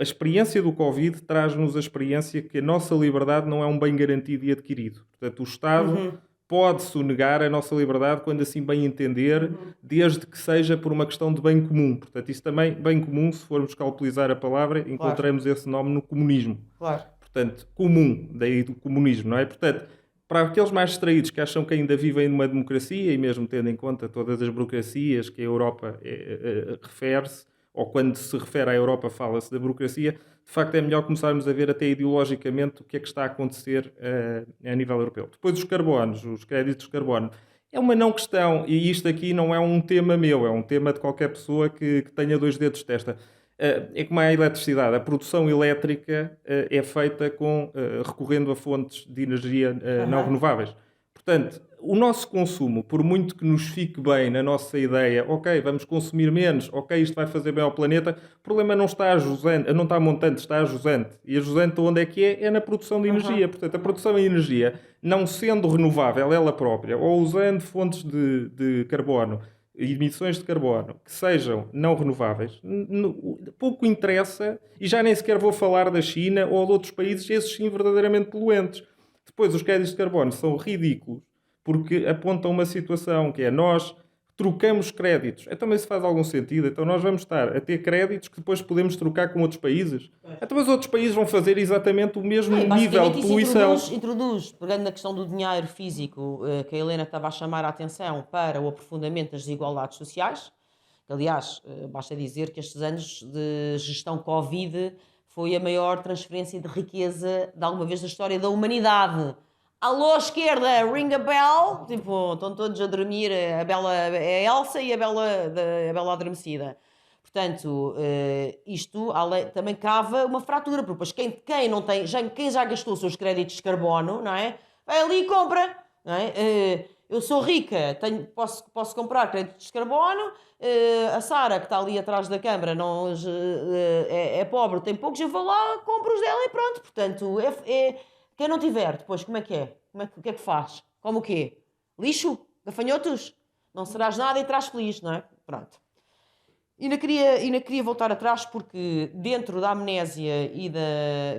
A experiência do Covid traz-nos a experiência que a nossa liberdade não é um bem garantido e adquirido. Portanto, o Estado pode sonegar a nossa liberdade quando assim bem entender, desde que seja por uma questão de bem comum. Portanto, isso também, bem comum, se formos calculizar a palavra, encontramos esse nome no comunismo. Claro. Portanto, comum, daí do comunismo, não é? Portanto, para aqueles mais distraídos que acham que ainda vivem numa democracia, e mesmo tendo em conta todas as burocracias que a Europa refere-se, ou quando se refere à Europa fala-se da burocracia, de facto é melhor começarmos a ver até ideologicamente o que é que está a acontecer a nível europeu. Depois os carbonos, os créditos de carbono, é uma não questão, e isto aqui não é um tema meu, é um tema de qualquer pessoa que tenha dois dedos de testa. É como a eletricidade, a produção elétrica é feita recorrendo a fontes de energia não renováveis. Portanto, o nosso consumo, por muito que nos fique bem na nossa ideia, ok, vamos consumir menos, ok, isto vai fazer bem ao planeta, o problema não está não está montante, está a jusante. E a jusante onde é que é? É na produção de energia. Portanto, a produção de energia, não sendo renovável ela própria, ou usando fontes de carbono, emissões de carbono que sejam não renováveis, pouco interessa, e já nem sequer vou falar da China ou de outros países, esses sim verdadeiramente poluentes. Depois, os créditos de carbono são ridículos, porque apontam uma situação que é nós trocamos créditos. Então, mas isso faz algum sentido? Então, nós vamos estar a ter créditos que depois podemos trocar com outros países? Então, os outros países vão fazer exatamente o mesmo nível de poluição. Introduz, pegando na questão do dinheiro físico, que a Helena estava a chamar a atenção para o aprofundamento das desigualdades sociais. Aliás, basta dizer que estes anos de gestão Covid foi a maior transferência de riqueza de alguma vez da história da humanidade. Alô, esquerda, ring a bell. Tipo, estão todos a dormir, a Elsa e a Bela adormecida. Portanto, isto também cava uma fratura, porque depois quem não tem, quem já gastou os seus créditos de carbono, não é? Vai ali e compra, não é? Eu sou rica, posso comprar créditos de carbono, a Sara, que está ali atrás da câmara, é pobre, tem poucos, eu vou lá, compro os dela e pronto. Portanto, quem não tiver, depois, como é que é? O que é que faz? Como o quê? Lixo? Gafanhotos? Não serás nada e traz feliz, não é? Pronto. E não queria voltar atrás porque dentro da amnésia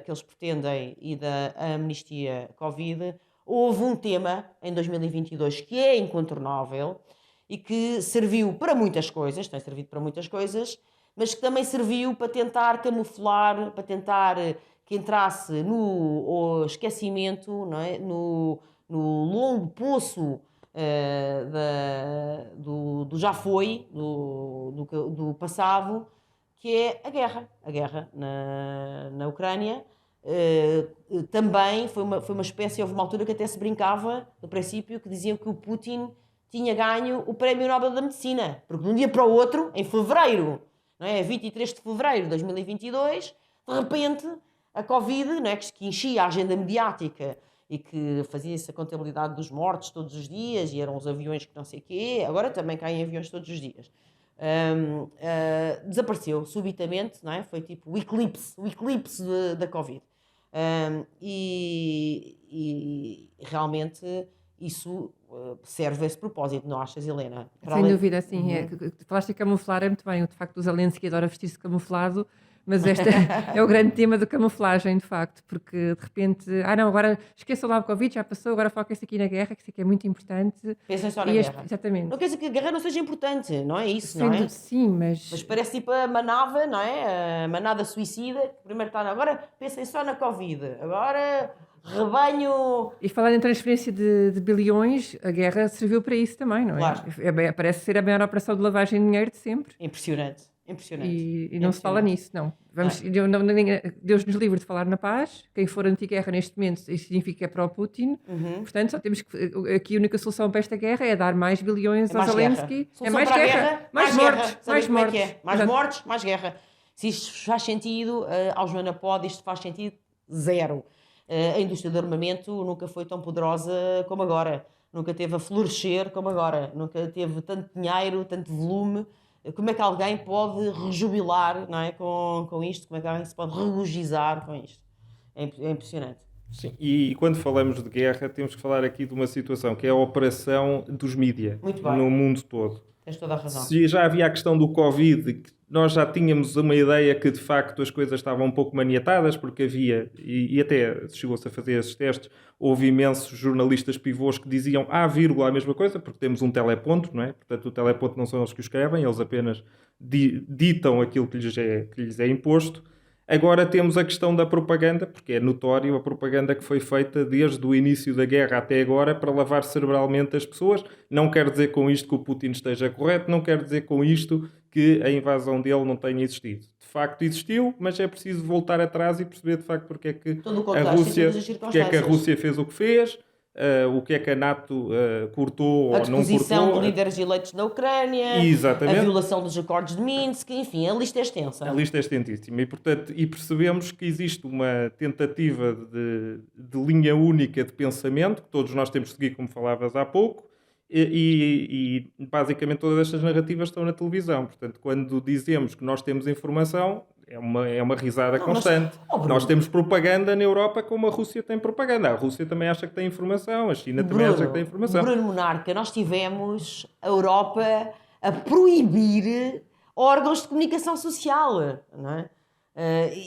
que eles pretendem e da amnistia Covid, houve um tema em 2022 que é incontornável e que serviu para muitas coisas, tem servido para muitas coisas, mas que também serviu para tentar camuflar, para tentar que entrasse no esquecimento, não é? no longo poço do já foi, do passado, que é a guerra na Ucrânia. Também foi uma espécie, houve uma altura que até se brincava, no princípio, que diziam que o Putin tinha ganho o Prémio Nobel da Medicina, porque de um dia para o outro, em fevereiro, não é? 23 de fevereiro de 2022, de repente, a Covid, não é? que enchia a agenda mediática e que fazia-se a contabilidade dos mortos todos os dias, e eram os aviões que não sei o quê, agora também caem aviões todos os dias. Desapareceu subitamente, não é? Foi tipo o eclipse da Covid. E realmente isso serve a esse propósito, não achas, Helena? Sem dúvida, sim. Falaste de camuflar, é muito bem. O facto do Zelensky adora vestir-se camuflado, mas este é o grande tema da camuflagem, de facto, porque de repente, não, agora esqueçam lá o Covid, já passou, agora foquem-se aqui na guerra, que isso aqui é muito importante. Pensem só na guerra. Exatamente. Não quer dizer que a guerra não seja importante, não é isso, não é? Sim, mas parece tipo a manada, não é? A manada suicida, que primeiro está agora pensem só na Covid, agora rebanho... E falando em transferência de bilhões, a guerra serviu para isso também, não é? Claro. Parece ser a maior operação de lavagem de dinheiro de sempre. Impressionante. Impressionante. E não se fala nisso, não. Deus nos livre de falar na paz. Quem for anti-guerra neste momento, isso significa que é pró-Putin. Portanto, só temos que. Aqui a única solução para esta guerra é dar mais bilhões ao Zelensky. É mais guerra, mais mortes. Mais mortes. Mais mortes, mais guerra. Se isto faz sentido, ao Joana Pod, isto faz sentido zero. A indústria do armamento nunca foi tão poderosa como agora. Nunca teve a florescer como agora. Nunca teve tanto dinheiro, tanto volume. Como é que alguém pode rejubilar, não é, com isto? Como é que alguém se pode regozijar com isto? É impressionante. Sim, e quando falamos de guerra, temos que falar aqui de uma situação que é a operação dos mídia no mundo todo. Tens toda a razão. Se já havia a questão do Covid, que nós já tínhamos uma ideia que de facto as coisas estavam um pouco maniatadas, porque havia, e até chegou-se a fazer esses testes, houve imensos jornalistas pivôs que diziam vírgula, a mesma coisa, porque temos um teleponto, não é? Portanto, o teleponto não são eles que o escrevem, eles apenas ditam aquilo que lhes é imposto. Agora temos a questão da propaganda, porque é notório a propaganda que foi feita desde o início da guerra até agora para lavar cerebralmente as pessoas. Não quer dizer com isto que o Putin esteja correto, não quer dizer com isto que a invasão dele não tenha existido. De facto existiu, mas é preciso voltar atrás e perceber de facto porque é que a Rússia fez o que fez, o que é que a NATO cortou ou não cortou. A deposição de líderes eleitos na Ucrânia, exatamente, a violação dos acordos de Minsk, enfim, a lista é extensa. A lista é extensíssima e, portanto, percebemos que existe uma tentativa de linha única de pensamento, que todos nós temos de seguir, como falavas há pouco, e basicamente todas estas narrativas estão na televisão. Portanto, quando dizemos que nós temos informação, é uma risada constante. Nós temos propaganda na Europa como a Rússia tem propaganda. A Rússia também acha que tem informação, a China também acha que tem informação. Bruno Monarca, nós tivemos a Europa a proibir órgãos de comunicação social, não é?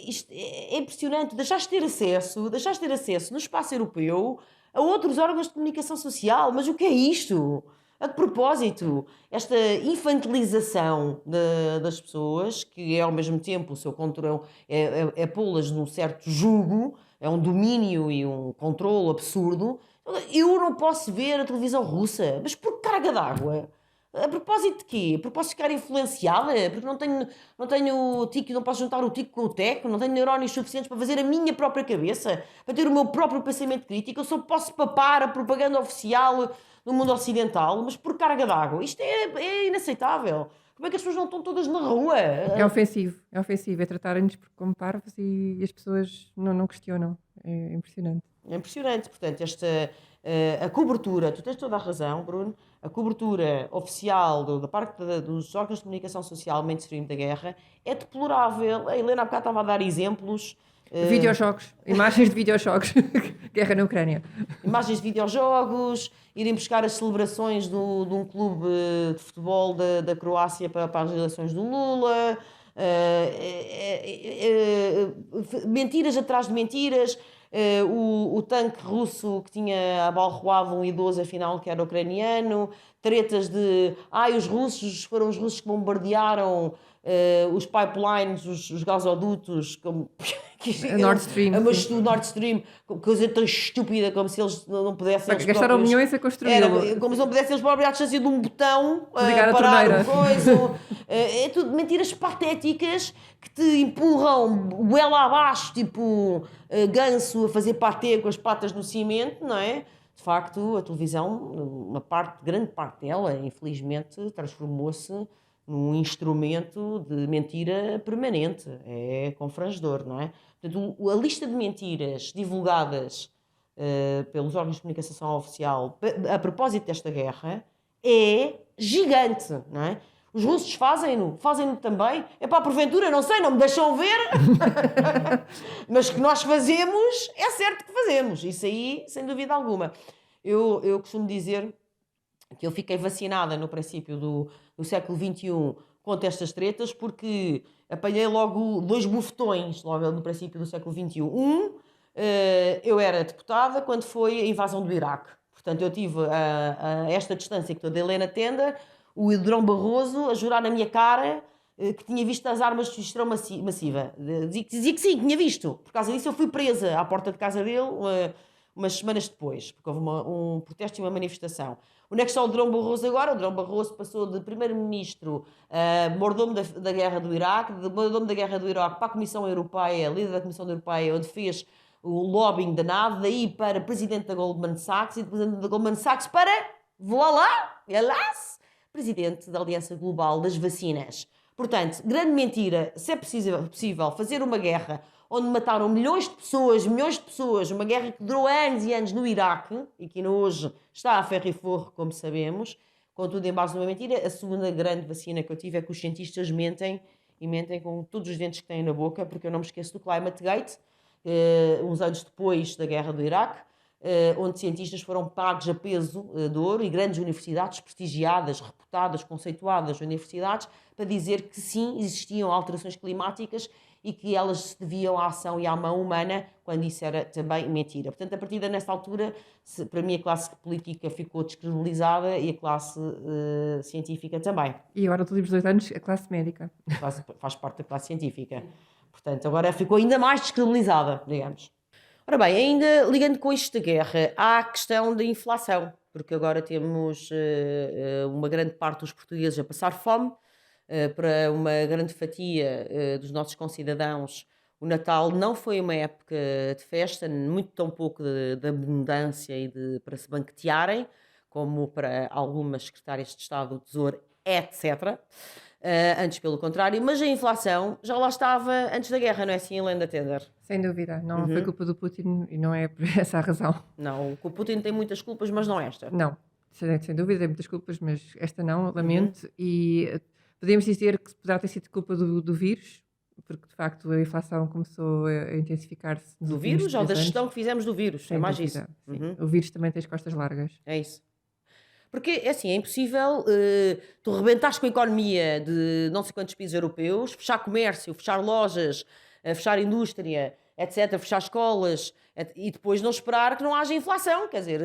Isto é impressionante. Deixaste ter acesso no espaço europeu a outros órgãos de comunicação social. Mas o que é isto? A que propósito? Esta infantilização das pessoas, que é ao mesmo tempo o seu controle, é pô-las num certo jugo, é um domínio e um controle absurdo. Eu não posso ver a televisão russa, mas por carga d'água. A propósito de quê? A propósito de ficar influenciada? Porque não tenho tico, não posso juntar o tico com o teco, não tenho neurónios suficientes para fazer a minha própria cabeça, para ter o meu próprio pensamento crítico. Eu só posso papar a propaganda oficial no mundo ocidental, mas por carga d'água. Isto é inaceitável. Como é que as pessoas não estão todas na rua? É ofensivo. É tratarem-nos como parvos e as pessoas não questionam. É impressionante. É impressionante. Portanto, a cobertura, tu tens toda a razão, Bruno, a cobertura oficial da parte dos órgãos de comunicação social mainstream da guerra é deplorável. A Helena há bocado estava a dar exemplos. Videojogos, imagens de videojogos, guerra na Ucrânia. Imagens de videojogos, irem buscar as celebrações de um clube de futebol da Croácia para as eleições do Lula, mentiras atrás de mentiras. O tanque russo que tinha abalroado um idoso, afinal que era ucraniano, tretas de foram os russos que bombardearam os pipelines, os gasodutos, Nord Stream, o Nord Stream, coisa tão estúpida, como se eles não pudessem. Gastaram milhões a construí-lo. Como se não pudessem eles próprios fazer de um botão ligar a torneira. É tudo mentiras patéticas que te empurram goela abaixo, tipo ganso a fazer patê com as patas no cimento, não é? De facto, a televisão, grande parte dela, infelizmente, transformou-se num instrumento de mentira permanente. É confrangedor, não é? Portanto, a lista de mentiras divulgadas pelos órgãos de comunicação oficial a propósito desta guerra é gigante, não é? Os russos fazem-no também. Porventura, não sei, não me deixam ver. Mas que nós fazemos, é certo que fazemos. Isso aí, sem dúvida alguma. Eu costumo dizer que eu fiquei vacinada no princípio do século XXI contra estas tretas, porque apanhei logo 2 bufetões logo no princípio do século XXI. Eu era deputada quando foi a invasão do Iraque. Portanto, eu tive a esta distância que toda a Helena Tenda, o Durão Barroso a jurar na minha cara que tinha visto as armas de destruição massiva. Dizia que sim, que tinha visto. Por causa disso eu fui presa à porta de casa dele, umas semanas depois, porque houve um protesto e uma manifestação. Onde é que está o Durão Barroso agora? O Durão Barroso passou de primeiro-ministro, mordomo da guerra do Iraque, de mordomo da guerra do Iraque para a Comissão Europeia, líder da Comissão Europeia, onde fez o lobbying danado, daí para presidente da Goldman Sachs, e de presidente da Goldman Sachs para, voilà, alas, presidente da Aliança Global das Vacinas. Portanto, grande mentira, se é possível fazer uma guerra onde mataram milhões de pessoas, uma guerra que durou anos e anos no Iraque, e que hoje está a ferro e forro, como sabemos, contudo, em base numa mentira. A segunda grande vacina que eu tive é que os cientistas mentem, e mentem com todos os dentes que têm na boca, porque eu não me esqueço do Climategate, uns anos depois da guerra do Iraque, onde cientistas foram pagos a peso de ouro, e grandes universidades prestigiadas, reputadas, conceituadas universidades, para dizer que sim, existiam alterações climáticas e que elas se deviam à ação e à mão humana, quando isso era também mentira. Portanto, a partir dessa altura, para mim a classe política ficou descredibilizada e a classe científica também. E agora, nos últimos 2 anos, a classe médica. Faz parte da classe científica. Portanto, agora ficou ainda mais descredibilizada, digamos. Ora bem, ainda ligando com isto da guerra, há a questão da inflação, porque agora temos uma grande parte dos portugueses a passar fome. Para uma grande fatia dos nossos concidadãos, o Natal não foi uma época de festa, muito tão pouco de abundância e para se banquetearem, como para algumas secretárias de Estado do Tesouro, etc. Antes, pelo contrário, mas a inflação já lá estava antes da guerra, não é assim, Helena Tender? Sem dúvida, não foi culpa do Putin e não é por essa a razão. Não, o Putin tem muitas culpas, mas não esta. Não, sem dúvida tem muitas culpas, mas esta não, lamento. E podemos dizer que poderá ter sido culpa do vírus, porque de facto a inflação começou a intensificar-se. Do vírus ou da gestão que fizemos do vírus? É mais isso. O vírus também tem as costas largas. É isso. Porque, é assim, é impossível tu rebentares com a economia de não sei quantos países europeus, fechar comércio, fechar lojas, fechar indústria, etc., fechar escolas, e depois não esperar que não haja inflação. Quer dizer,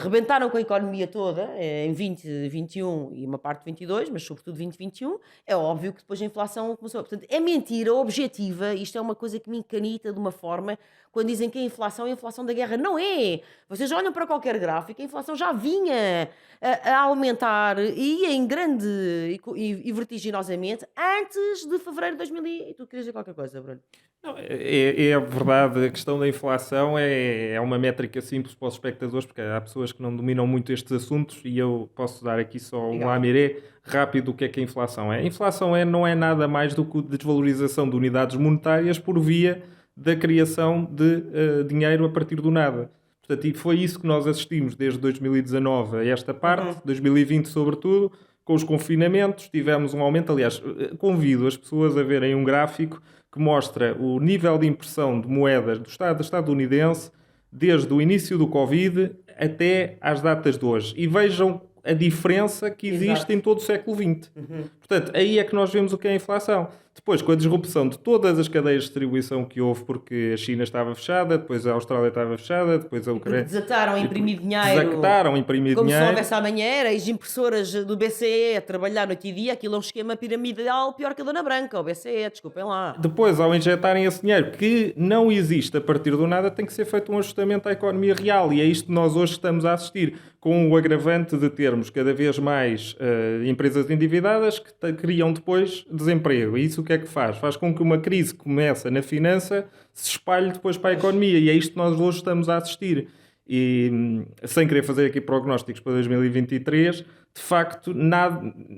rebentaram com a economia toda em 2021 e uma parte de 22, mas sobretudo 2021. É óbvio que depois a inflação começou. Portanto, é mentira objetiva. Isto é uma coisa que me encanita de uma forma quando dizem que a inflação da guerra. Não é! Vocês olham para qualquer gráfico, a inflação já vinha a aumentar, e ia em grande e vertiginosamente antes de fevereiro de 2000. E tu querias dizer qualquer coisa, Bruno? Não, é verdade, a questão da inflação é uma métrica simples para os espectadores, porque há pessoas que não dominam muito estes assuntos, e eu posso dar aqui só um lamiré rápido do que é a inflação é. A inflação não é nada mais do que a desvalorização de unidades monetárias por via da criação de dinheiro a partir do nada. Portanto, e foi isso que nós assistimos desde 2019 a esta parte, 2020 sobretudo, com os confinamentos, tivemos um aumento. Aliás, convido as pessoas a verem um gráfico que mostra o nível de impressão de moedas do Estado estadunidense desde o início do Covid até às datas de hoje. E vejam a diferença que existe em todo o século XX. Portanto, aí é que nós vemos o que é a inflação. Depois, com a disrupção de todas as cadeias de distribuição que houve, porque a China estava fechada, depois a Austrália estava fechada, depois a Ucrânia... Desataram a imprimir dinheiro. Desataram a imprimir como dinheiro. Como se houvesse amanhã, era as impressoras do BCE a trabalhar noite e dia, aquilo é um esquema piramidal pior que a Dona Branca, o BCE, desculpem lá. Depois, ao injetarem esse dinheiro, que não existe a partir do nada, tem que ser feito um ajustamento à economia real, e é isto que nós hoje estamos a assistir, com o agravante de termos cada vez mais empresas endividadas que criam depois desemprego. E isso o que é que faz? Faz com que uma crise que começa na finança se espalhe depois para a economia, e é isto que nós hoje estamos a assistir. E sem querer fazer aqui prognósticos para 2023, de facto,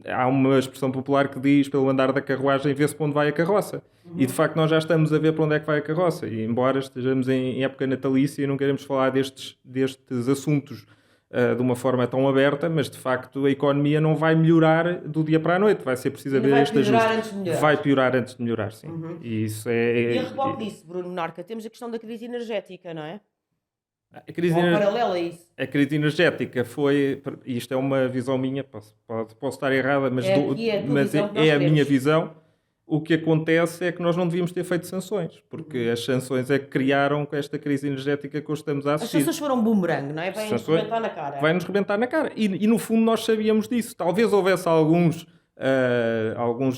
há uma expressão popular que diz: pelo andar da carruagem vê-se para onde vai a carroça. E de facto nós já estamos a ver para onde é que vai a carroça. E embora estejamos em época natalícia e não queremos falar destes assuntos de uma forma tão aberta, mas de facto a economia não vai melhorar do dia para a noite, vai ser preciso haver este ajuste. Vai piorar antes de melhorar, sim. E isso E a reboque disso, Bruno Monarca, temos a questão da crise energética, não é? A crise paralela a isso. A crise energética foi, isto é uma visão minha, posso estar errada, mas é a minha visão. O que acontece é que nós não devíamos ter feito sanções, porque as sanções é que criaram com esta crise energética que hoje estamos a assistir. As sanções foram um boomerang, não é? Vai-nos rebentar na cara. Vai-nos rebentar na cara. E no fundo nós sabíamos disso. Talvez houvesse alguns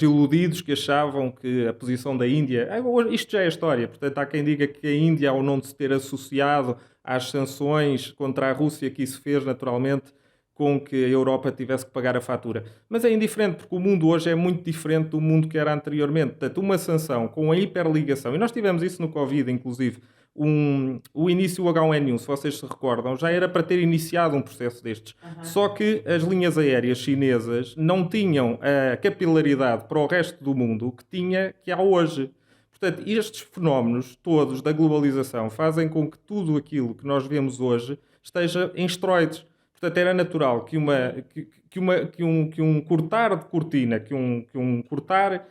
iludidos que achavam que a posição da Índia... Isto já é história. Portanto, há quem diga que a Índia, ao não se ter associado às sanções contra a Rússia, que isso fez naturalmente com que a Europa tivesse que pagar a fatura. Mas é indiferente, porque o mundo hoje é muito diferente do mundo que era anteriormente. Portanto, uma sanção com a hiperligação, e nós tivemos isso no Covid, inclusive, o início do H1N1, se vocês se recordam, já era para ter iniciado um processo destes. Só que as linhas aéreas chinesas não tinham a capilaridade para o resto do mundo que há hoje. Portanto, estes fenómenos todos da globalização fazem com que tudo aquilo que nós vemos hoje esteja em esteroides. Portanto, era natural que um cortar de cortina, que um cortar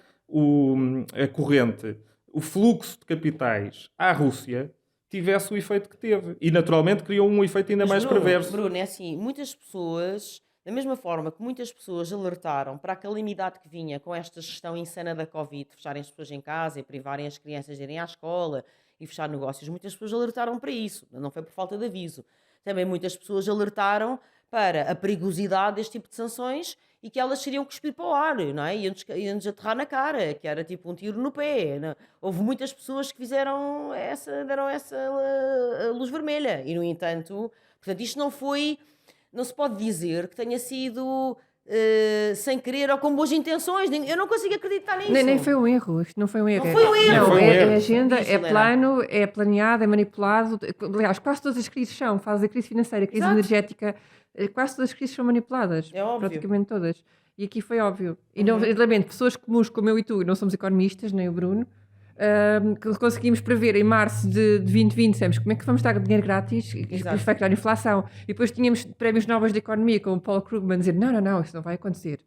a corrente, o fluxo de capitais à Rússia tivesse o efeito que teve. E, naturalmente, criou um efeito ainda mais perverso. Bruno, é assim, muitas pessoas, da mesma forma que muitas pessoas alertaram para a calamidade que vinha com esta gestão insana da Covid, fecharem as pessoas em casa e privarem as crianças de irem à escola e fechar negócios, muitas pessoas alertaram para isso, não foi por falta de aviso. Também muitas pessoas alertaram para a perigosidade deste tipo de sanções e que elas seriam cuspir para o ar, não é? Iam-nos aterrar na cara, que era tipo um tiro no pé. Não? Houve muitas pessoas que deram essa luz vermelha. E, no entanto, portanto, isto não se pode dizer que tenha sido sem querer ou com boas intenções. Eu não consigo acreditar nisso. Nem foi um erro, isto não foi um erro. Não foi um erro. Não, foi um erro. É agenda, Diz, é Helena. plano, é planeado, é manipulado. Aliás, quase todas as crises são. Faz a crise financeira, a crise Exato. energética, quase todas as crises são manipuladas. É óbvio. Praticamente todas. E aqui foi óbvio. E não, lamento, pessoas comuns como eu e tu, não somos economistas, nem o Bruno, que conseguimos prever em março de 2020, sabemos como é que vamos dar dinheiro grátis, e Exato. isto vai criar inflação. E depois tínhamos prémios nobres de economia, como o Paul Krugman, dizer não, isso não vai acontecer.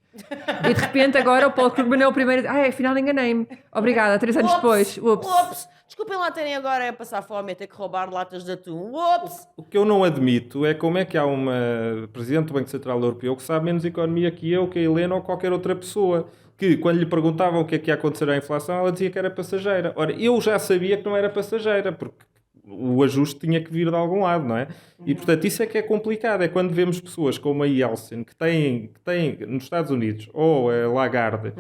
E de repente agora o Paul Krugman é o primeiro, afinal enganei-me. Obrigada, 3 anos depois. Ups. Desculpem lá terem agora a passar fome e a ter que roubar latas de atum. Ups. O que eu não admito é como é que há uma Presidente do Banco Central Europeu que sabe menos economia que eu, que a Helena ou qualquer outra pessoa, que quando lhe perguntavam o que é que ia acontecer à inflação, ela dizia que era passageira. Ora, eu já sabia que não era passageira, porque o ajuste tinha que vir de algum lado, não é? E, portanto, isso é que é complicado. É quando vemos pessoas como a Yeltsin, que têm nos Estados Unidos, ou a Lagarde,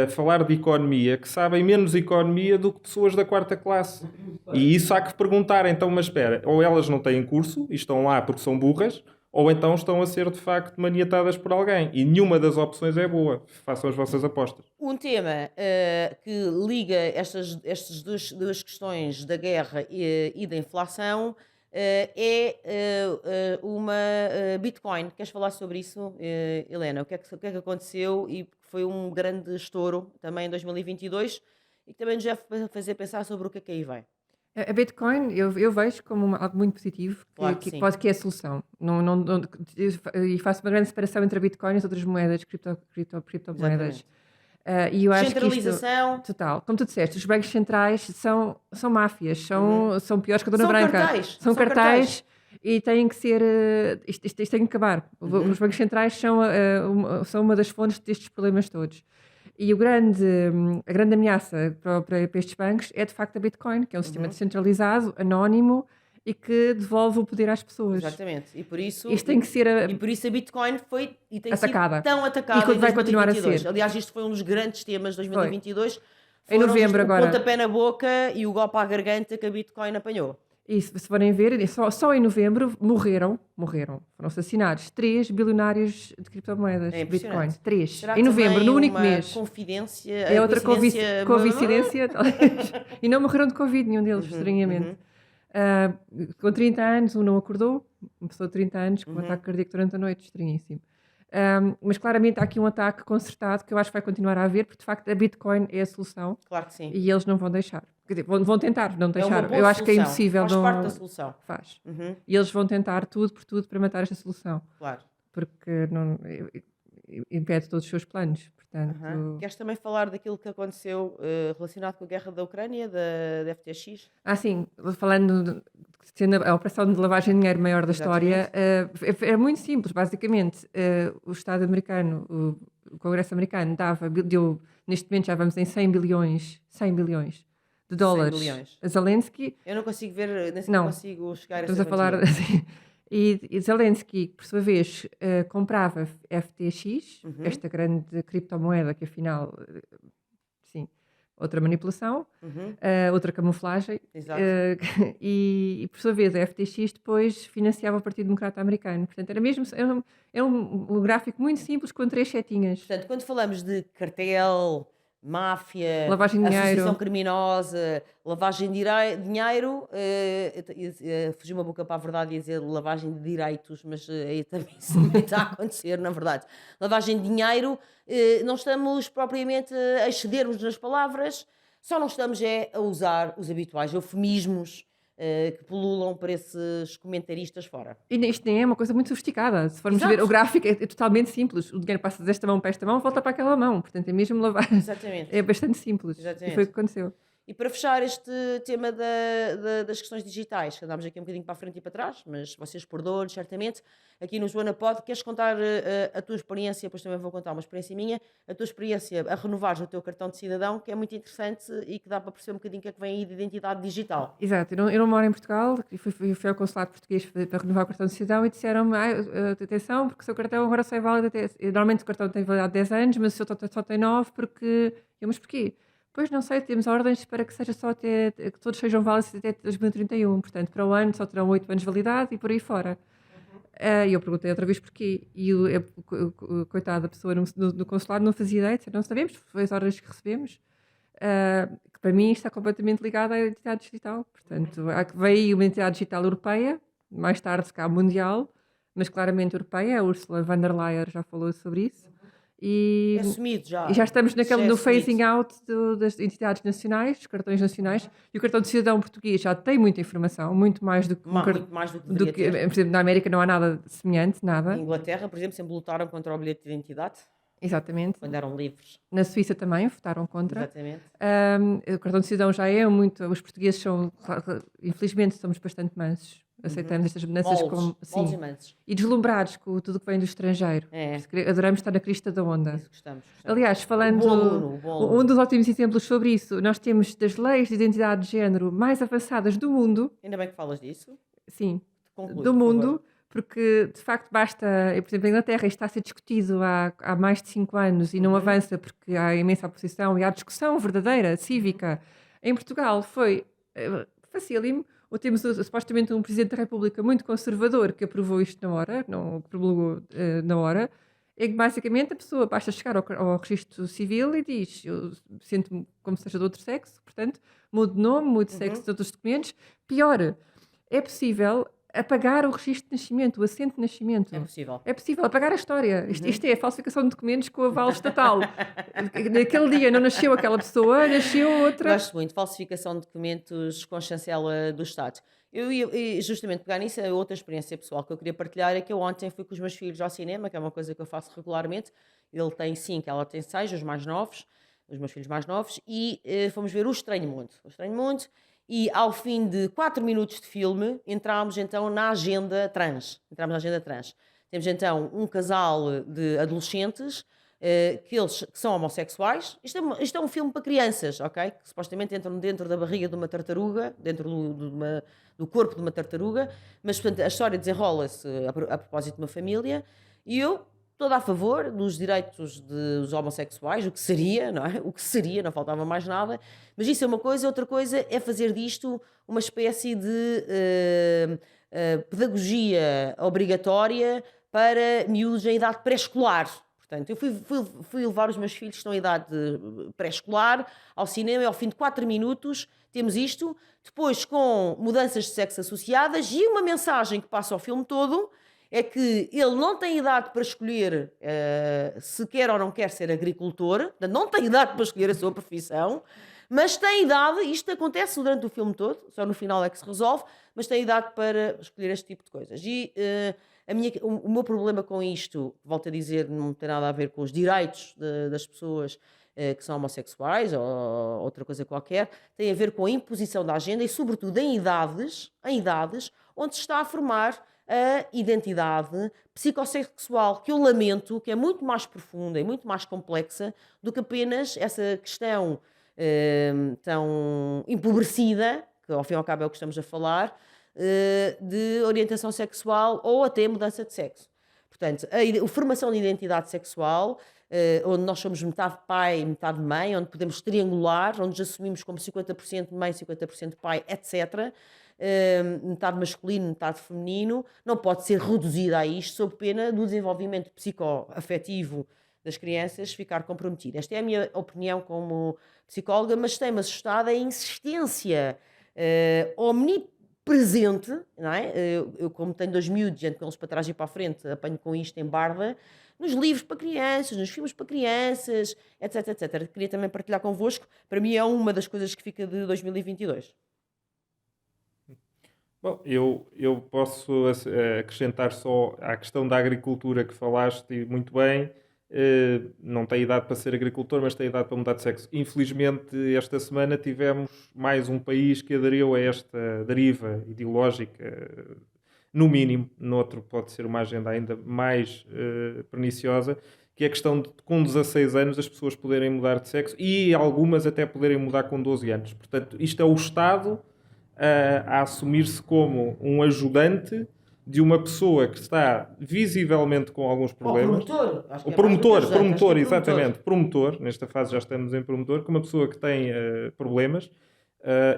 a falar de economia, que sabem menos economia do que pessoas da quarta classe. E isso há que perguntar. Então, mas espera, ou elas não têm curso e estão lá porque são burras, ou então estão a ser, de facto, maniatadas por alguém. E nenhuma das opções é boa. Façam as vossas apostas. Um tema que liga estas duas questões da guerra e da inflação uma Bitcoin. Queres falar sobre isso, Helena? O que é que aconteceu e foi um grande estouro também em 2022 e que também nos deve fazer pensar sobre o que é que aí vem. A Bitcoin eu vejo como algo muito positivo, Claro que sim. que é a solução. E faço uma grande separação entre a Bitcoin e as outras moedas, criptomoedas. E eu acho que Centralização. total. Como tu disseste, os bancos centrais são máfias, são piores que a Dona Branca. Cartéis. São cartéis e têm que ser. Isto tem que acabar. Os bancos centrais são uma das fontes destes problemas todos. E a grande ameaça para estes bancos é de facto a Bitcoin, que é um sistema descentralizado, anónimo e que devolve o poder às pessoas. Exatamente. E por isso, Isto tem que ser e por isso a Bitcoin foi e tem atacada. sido tão atacada E vai continuar a 2022. ser. Aliás, isto foi um dos grandes temas de 2022. Em novembro o agora. pontapé na boca e o golpe à garganta que a Bitcoin apanhou. E se forem ver, só em novembro morreram, foram assassinados 3 bilionários de criptomoedas, de Bitcoin. 3. Será Em novembro, no único uma mês. Confidência, É outra coincidência, talvez. E não morreram de Covid, nenhum deles, estranhamente. Com 30 anos, um não acordou, uma pessoa de 30 anos com um ataque cardíaco durante a noite, estranhíssimo. Mas claramente há aqui um ataque concertado que eu acho que vai continuar a haver, porque de facto a Bitcoin é a solução. Claro que sim. E eles não vão deixar. Quer dizer, vão tentar não É uma deixar. boa Eu acho que é solução. impossível. Faz parte da solução. Faz. E eles vão tentar tudo por tudo para matar esta solução. Claro. Porque não impede todos os seus planos. Portanto... Queres também falar daquilo que aconteceu relacionado com a guerra da Ucrânia, da FTX? Sim, falando, sendo a operação de lavagem de dinheiro maior da história, é muito simples, basicamente. O Estado americano, o Congresso americano deu, neste momento já vamos em 100 bilhões de dólares 100 bilhões. a Zelensky. Eu não consigo ver, nem sequer consigo chegar a essa Estamos a falar assim. E Zelensky, por sua vez, comprava FTX, esta grande criptomoeda que afinal, sim, outra manipulação, outra camuflagem, Exato. e por sua vez a FTX depois financiava o Partido Democrata Americano. Portanto, era um gráfico muito simples com 3 setinhas. Portanto, quando falamos de cartel, máfia, Lavagem de associação dinheiro. criminosa, lavagem de dinheiro, fugiu uma boca para a verdade e dizer lavagem de direitos, mas aí também isso também está a acontecer, na verdade. Lavagem de dinheiro, não estamos propriamente a excedermos nas palavras, só não estamos a usar os habituais eufemismos que pululam para esses comentaristas fora. E isto nem é uma coisa muito sofisticada. Se formos Exato. ver, o gráfico é totalmente simples. O dinheiro passa desta mão para esta mão, volta para aquela mão. Portanto, é mesmo lavar. Exatamente. É bastante simples. Exatamente. E foi o que aconteceu. E para fechar este tema das questões digitais, que andámos aqui um bocadinho para a frente e para trás, mas vocês perdoam-nos certamente, aqui no Joana Pod, queres contar a tua experiência, depois também vou contar uma experiência minha, a tua experiência a renovares o teu cartão de cidadão, que é muito interessante e que dá para perceber um bocadinho o que é que vem aí de identidade digital. Exato. Eu não moro em Portugal, e fui ao consulado português para renovar o cartão de cidadão e disseram-me, atenção, porque o seu cartão agora só é válido até... Normalmente o cartão tem validade de 10 anos, mas o seu só tem 9, porque... Mas porquê? Pois não sei, temos ordens para que seja só até que todos sejam válidos até 2031. Portanto, para o ano só terão 8 anos de validade e por aí fora. E eu perguntei outra vez porquê. E coitada da pessoa no consulado não fazia ideia, disse, não sabemos, foi as ordens que recebemos. Que para mim está completamente ligada à identidade digital. Portanto, veio uma identidade digital europeia, mais tarde se cá mundial, mas claramente europeia. A Ursula von der Leyen já falou sobre isso. É assumido já. E já estamos no assumido. phasing out das entidades nacionais, dos cartões nacionais, e o cartão de cidadão português já tem muita informação, muito mais do que... Muito mais do que deveria ter. Por exemplo, na América não há nada semelhante, nada. Na Inglaterra, por exemplo, sempre lutaram contra o bilhete de identidade. Exatamente. Quando eram livres. Na Suíça também votaram contra. Exatamente. O cartão de cidadão já é muito... Os portugueses são... Infelizmente, somos bastante mansos. Aceitamos estas mudanças como... Moldes e mansos. E deslumbrados com tudo que vem do estrangeiro. Adoramos estar na crista da onda. Isso gostamos. Aliás, falando... Um dos ótimos exemplos sobre isso, nós temos das leis de identidade de género mais avançadas do mundo. Ainda bem que falas disso. Sim. Conclui, do mundo. Porque, de facto, basta... Por exemplo, a Inglaterra está a ser discutido há mais de 5 anos e não avança porque há imensa oposição e há discussão verdadeira, cívica. Em Portugal foi facílimo. Ou temos supostamente um Presidente da República muito conservador que aprovou isto na hora, não promulgou na hora, é que basicamente a pessoa basta chegar ao registro civil e diz, eu sinto-me como se seja de outro sexo, portanto, mudo de nome, mudo de sexo de outros documentos. Pior, é possível apagar o registro de nascimento, o assento de nascimento. É possível. É possível apagar a história. Isto é a falsificação de documentos com aval estatal. Naquele dia não nasceu aquela pessoa, nasceu outra. Gosto muito. Falsificação de documentos com chancela do Estado. Eu ia justamente pegar nisso, a outra experiência pessoal que eu queria partilhar é que eu ontem fui com os meus filhos ao cinema, que é uma coisa que eu faço regularmente. Ele tem 5, ela tem 6, os mais novos, os meus filhos mais novos, e fomos ver O Estranho Mundo. O Estranho Mundo. E ao fim de 4 minutos de filme, entramos então na agenda trans. Temos então um casal de adolescentes que são homossexuais. Isto é um filme para crianças, ok? Que supostamente entram dentro da barriga de uma tartaruga, dentro do corpo de uma tartaruga, mas portanto a história desenrola-se a propósito de uma família e eu toda a favor dos direitos dos homossexuais, o que seria, não é? O que seria, não faltava mais nada, mas isso é uma coisa, outra coisa é fazer disto uma espécie de pedagogia obrigatória para miúdos em idade pré-escolar. Portanto, eu fui levar os meus filhos que estão em idade pré-escolar ao cinema e ao fim de 4 minutos temos isto, depois com mudanças de sexo associadas e uma mensagem que passa ao filme todo, é que ele não tem idade para escolher se quer ou não quer ser agricultor, não tem idade para escolher a sua profissão, mas tem idade, isto acontece durante o filme todo, só no final é que se resolve, mas tem idade para escolher este tipo de coisas. E o meu problema com isto, volto a dizer, não tem nada a ver com os direitos das pessoas que são homossexuais ou outra coisa qualquer, tem a ver com a imposição da agenda e sobretudo em idades onde se está a formar a identidade psicossexual, que eu lamento, que é muito mais profunda e muito mais complexa do que apenas essa questão tão empobrecida, que ao fim e ao cabo é o que estamos a falar, de orientação sexual ou até mudança de sexo. Portanto, a formação de identidade sexual, onde nós somos metade pai, metade mãe, onde podemos triangular, onde nos assumimos como 50% mãe, 50% pai, etc., metade masculino, metade feminino, não pode ser reduzida a isto sob pena do desenvolvimento psicoafetivo das crianças ficar comprometido. Esta é a minha opinião como psicóloga, mas tem-me assustado a insistência omnipresente, não é? Eu, como tenho 2 miúdos, gente com eles para trás e para a frente, apanho com isto em barba, nos livros para crianças, nos filmes para crianças, etc, etc. Queria também partilhar convosco, para mim é uma das coisas que fica de 2022. Bom, eu posso acrescentar só à questão da agricultura que falaste e muito bem. Não tem idade para ser agricultor, mas tem idade para mudar de sexo. Infelizmente, esta semana tivemos mais um país que aderiu a esta deriva ideológica, no mínimo. Noutro pode ser uma agenda ainda mais perniciosa, que é a questão de, com 16 anos, as pessoas poderem mudar de sexo e algumas até poderem mudar com 12 anos. Portanto, isto é o Estado a assumir-se como um ajudante de uma pessoa que está visivelmente com alguns problemas. Promotor. Acho que O é mais do que promotor, ajudante, acho que é exatamente. Promotor, nesta fase já estamos em promotor, que uma pessoa que tem problemas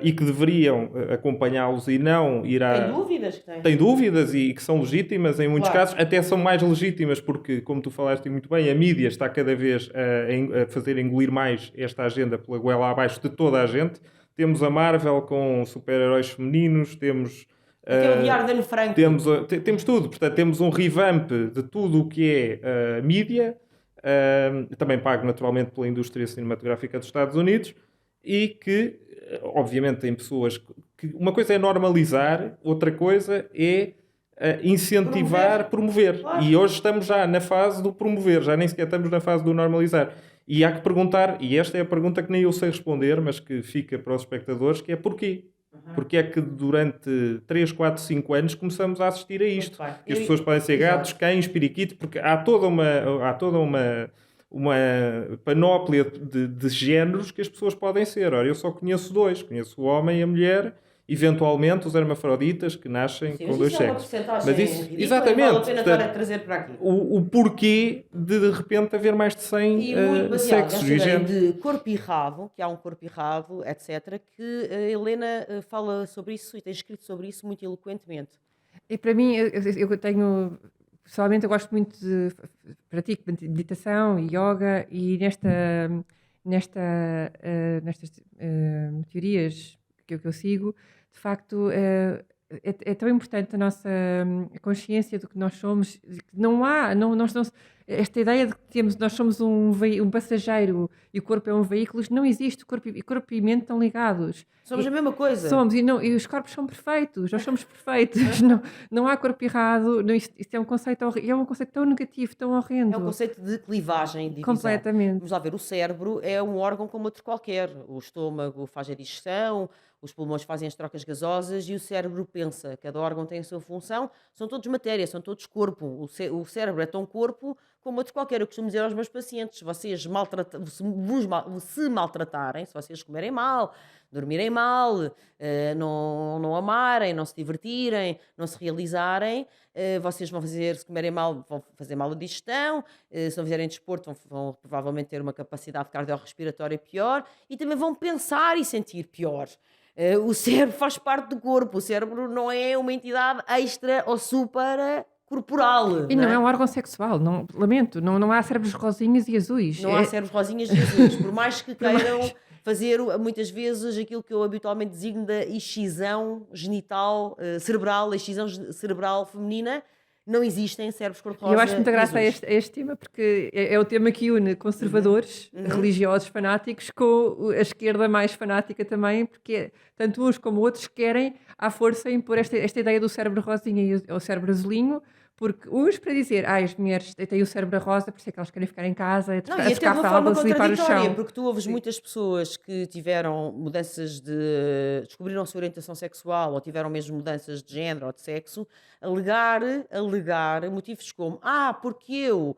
e que deveriam acompanhá-los e não ir a... Tem dúvidas que tem. Tem dúvidas e que são legítimas em muitos Claro. casos, até são mais legítimas porque, como tu falaste muito bem, a mídia está cada vez a fazer engolir mais esta agenda pela goela abaixo de toda a gente. Temos a Marvel com super-heróis femininos, temos... Até o Diário de Anne Frank. Temos tudo, portanto, temos um revamp de tudo o que é mídia, também pago naturalmente pela indústria cinematográfica dos Estados Unidos, e que, obviamente, tem pessoas que. Uma coisa é normalizar, outra coisa é incentivar, promover. Claro. E hoje estamos já na fase do promover, já nem sequer estamos na fase do normalizar. E há que perguntar, e esta é a pergunta que nem eu sei responder, mas que fica para os espectadores, que é porquê? Porque é que durante 3, 4, 5 anos começamos a assistir a isto? Que as pessoas podem ser gatos, cães, periquitos, porque há toda uma panóplia de géneros que as pessoas podem ser. Ora, eu só conheço 2. Conheço o homem e a mulher, eventualmente os hermafroditas que nascem com 2 sexos. Mas isso ridícula, exatamente. Vale a pena estar a trazer para aqui. O porquê de repente haver mais de 100 sexos e géneros. De corpo errado, que há um corpo errado, etc., que a Helena fala sobre isso e tem escrito sobre isso muito eloquentemente. E para mim, eu tenho... Pessoalmente, eu gosto muito de... Pratico meditação e yoga e nestas teorias que eu sigo, de facto, é tão importante a nossa consciência do que nós somos. Não há... esta ideia de que nós somos um passageiro e o corpo é um veículo, não existe. O corpo e mente estão ligados. Somos a mesma coisa. Somos, e os corpos são perfeitos, nós somos perfeitos. não há corpo errado. Isto é um conceito horrível, é um conceito tão negativo, tão horrendo. É um conceito de clivagem, de divisão. Completamente. Vamos lá ver, o cérebro é um órgão como outro qualquer. O estômago faz a digestão, os pulmões fazem as trocas gasosas e o cérebro pensa. Cada órgão tem a sua função, são todos matéria, são todos corpo. O cérebro é tão corpo como outro qualquer. Eu costumo dizer aos meus pacientes, se vocês se maltratarem, se vocês comerem mal, dormirem mal, não amarem, não se divertirem, não se realizarem, vocês vão fazer, se comerem mal, vão fazer mal a digestão, se não fizerem desporto, vão provavelmente ter uma capacidade cardiorrespiratória pior e também vão pensar e sentir pior. O cérebro faz parte do corpo, o cérebro não é uma entidade extra ou super corporal. E não é um órgão sexual, lamento, não há cérebros rosinhas e azuis. Não há cérebros rosinhas e azuis, por mais que queiram fazer muitas vezes aquilo que eu habitualmente designo da excisão genital cerebral, a excisão cerebral feminina. Não existem cérebros cor-de-rosa. Eu acho muita graça a este tema, porque é o tema que une conservadores, religiosos, fanáticos, com a esquerda mais fanática também, porque tanto uns como outros querem, à força, impor esta ideia do cérebro rosinha e o cérebro azulinho, porque uns para dizer, as mulheres têm o cérebro rosa, por isso é que elas querem ficar em casa, a trocar fraldas, a limpar o chão. Porque tu ouves muitas pessoas que tiveram mudanças descobriram a sua orientação sexual ou tiveram mesmo mudanças de género ou de sexo, alegar motivos como, porque eu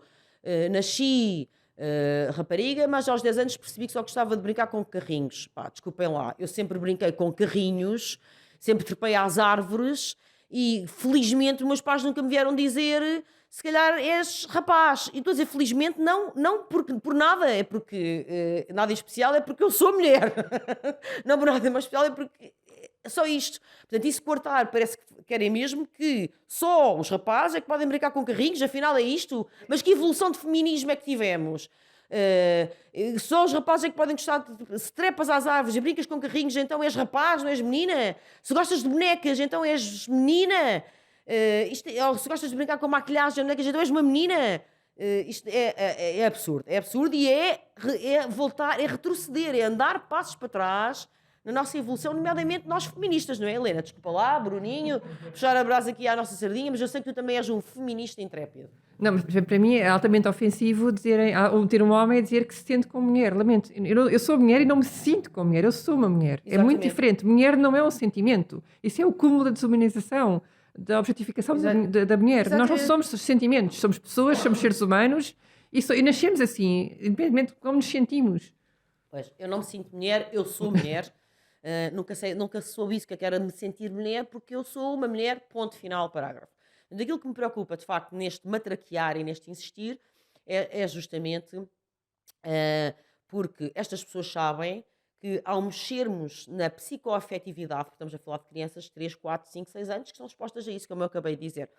nasci rapariga, mas aos 10 anos percebi que só gostava de brincar com carrinhos. Desculpem lá, eu sempre brinquei com carrinhos, sempre trepei às árvores. E felizmente meus pais nunca me vieram dizer se calhar és rapaz. E estou a dizer, felizmente, não por nada, é porque nada em especial, é porque eu sou mulher. Não por nada mais especial, é porque é só isto. Portanto, isso cortar, parece que querem mesmo que só os rapazes é que podem brincar com carrinhos, afinal é isto. Mas que evolução de feminismo é que tivemos? Só os rapazes é que podem gostar se trepas às árvores e brincas com carrinhos, então és rapaz, não és menina. Se gostas de bonecas, então és menina. Ou se gostas de brincar com maquilhagem, bonecas, então és uma menina. Isto é absurdo. É absurdo e é voltar, é retroceder, é andar passos para trás na nossa evolução, nomeadamente nós feministas, não é, Helena? Desculpa lá, Bruninho, puxar a brasa aqui à nossa sardinha, mas eu sei que tu também és um feminista intrépido. Não, mas para mim é altamente ofensivo ter um homem a dizer que se sente como mulher. Lamento, eu sou mulher e não me sinto como mulher, eu sou uma mulher. Exatamente. É muito diferente. Mulher não é um sentimento. Isso é o cúmulo da desumanização, da objetificação da mulher. Exatamente. Nós não somos sentimentos, somos pessoas, somos seres humanos e nascemos assim, independentemente de como nos sentimos. Pois, eu não me sinto mulher, eu sou mulher. Nunca soube isso, que era me sentir mulher, porque eu sou uma mulher, ponto final, parágrafo. Daquilo que me preocupa, de facto, neste matraquear e neste insistir, é justamente porque estas pessoas sabem que ao mexermos na psicoafetividade, porque estamos a falar de crianças de 3, 4, 5, 6 anos, que são expostas a isso, como eu acabei de dizer,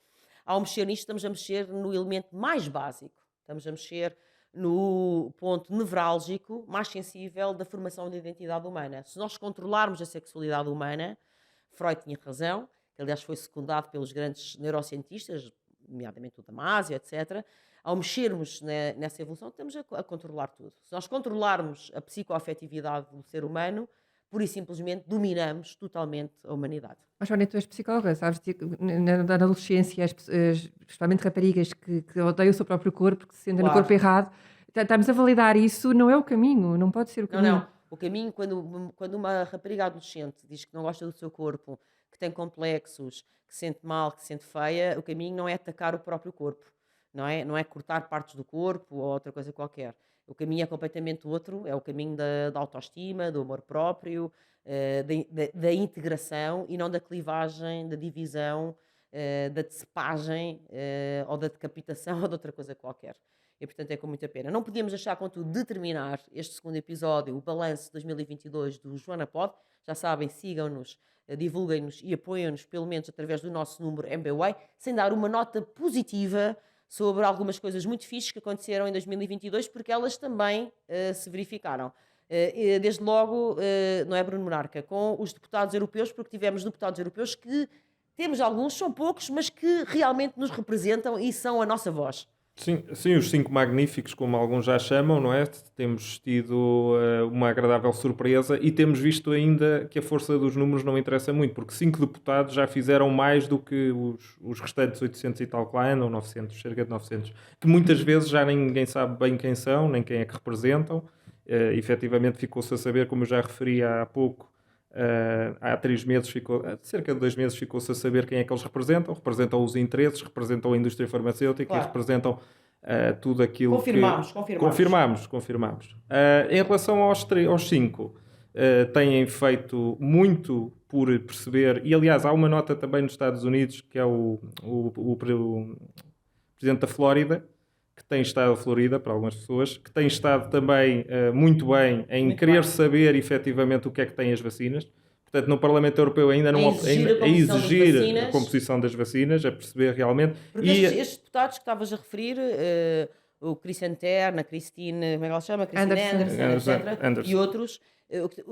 ao mexer nisto, estamos a mexer no elemento mais básico, estamos a mexer no ponto nevrálgico mais sensível da formação da identidade humana. Se nós controlarmos a sexualidade humana, Freud tinha razão, que aliás foi secundado pelos grandes neurocientistas, nomeadamente o Damasio, etc., ao mexermos nessa evolução, estamos a controlar tudo. Se nós controlarmos a psicoafetividade do ser humano, pura e simplesmente dominamos totalmente a humanidade. Mas, Joana, tu és psicóloga, sabes? Na adolescência, especialmente raparigas que odeiam o seu próprio corpo, que se sentem no corpo errado, estamos a validar isso, não é o caminho, não pode ser o caminho. Não. O caminho, quando uma rapariga adolescente diz que não gosta do seu corpo, que tem complexos, que se sente mal, que se sente feia, o caminho não é atacar o próprio corpo, não é cortar partes do corpo ou outra coisa qualquer. O caminho é completamente outro, é o caminho da autoestima, do amor próprio, da integração e não da clivagem, da divisão, da decepagem ou da decapitação ou de outra coisa qualquer. E, portanto, é com muita pena. Não podíamos deixar, contudo, de terminar este segundo episódio, o balanço de 2022 do Joana Pod. Já sabem, sigam-nos, divulguem-nos e apoiem-nos, pelo menos através do nosso número MBWay, sem dar uma nota positiva sobre algumas coisas muito fixes que aconteceram em 2022, porque elas também se verificaram. Desde logo, não é, Bruno Monarca, com os deputados europeus, porque tivemos deputados europeus que temos alguns, são poucos, mas que realmente nos representam e são a nossa voz. Sim, os 5 magníficos, como alguns já chamam, não é? Temos tido uma agradável surpresa e temos visto ainda que a força dos números não interessa muito, porque 5 deputados já fizeram mais do que os restantes 800 e tal que lá andam, 900, cerca de 900, que muitas vezes já ninguém sabe bem quem são, nem quem é que representam. Efetivamente ficou-se a saber, como eu já referi há pouco, há 3 meses, cerca de 2 meses ficou-se a saber quem é que eles representam os interesses, representam a indústria farmacêutica, claro. E representam tudo aquilo Confirmamos. Em relação aos 5, têm feito muito por perceber, e aliás há uma nota também nos Estados Unidos, que é o presidente da Flórida, que tem estado a Florida, para algumas pessoas, que tem estado também muito bem em muito querer saber efetivamente o que é que têm as vacinas. Portanto, no Parlamento Europeu ainda não exigir a composição das vacinas, a perceber realmente. Porque estes deputados que estavas a referir, o Christian Terna, a Christine, como é que ela se chama? Christine Anderson. E outros,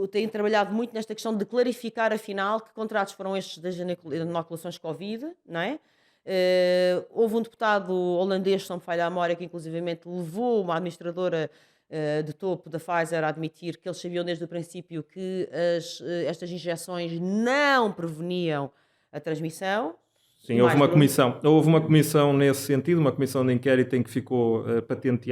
têm trabalhado muito nesta questão de clarificar, afinal, que contratos foram estes das inoculações Covid, não é? Houve um deputado holandês, se não me falha a memória, que inclusivamente levou uma administradora de topo da Pfizer a admitir que eles sabiam desde o princípio que estas injeções não preveniam a transmissão. Sim, houve uma comissão nesse sentido, uma comissão de inquérito em que ficou patente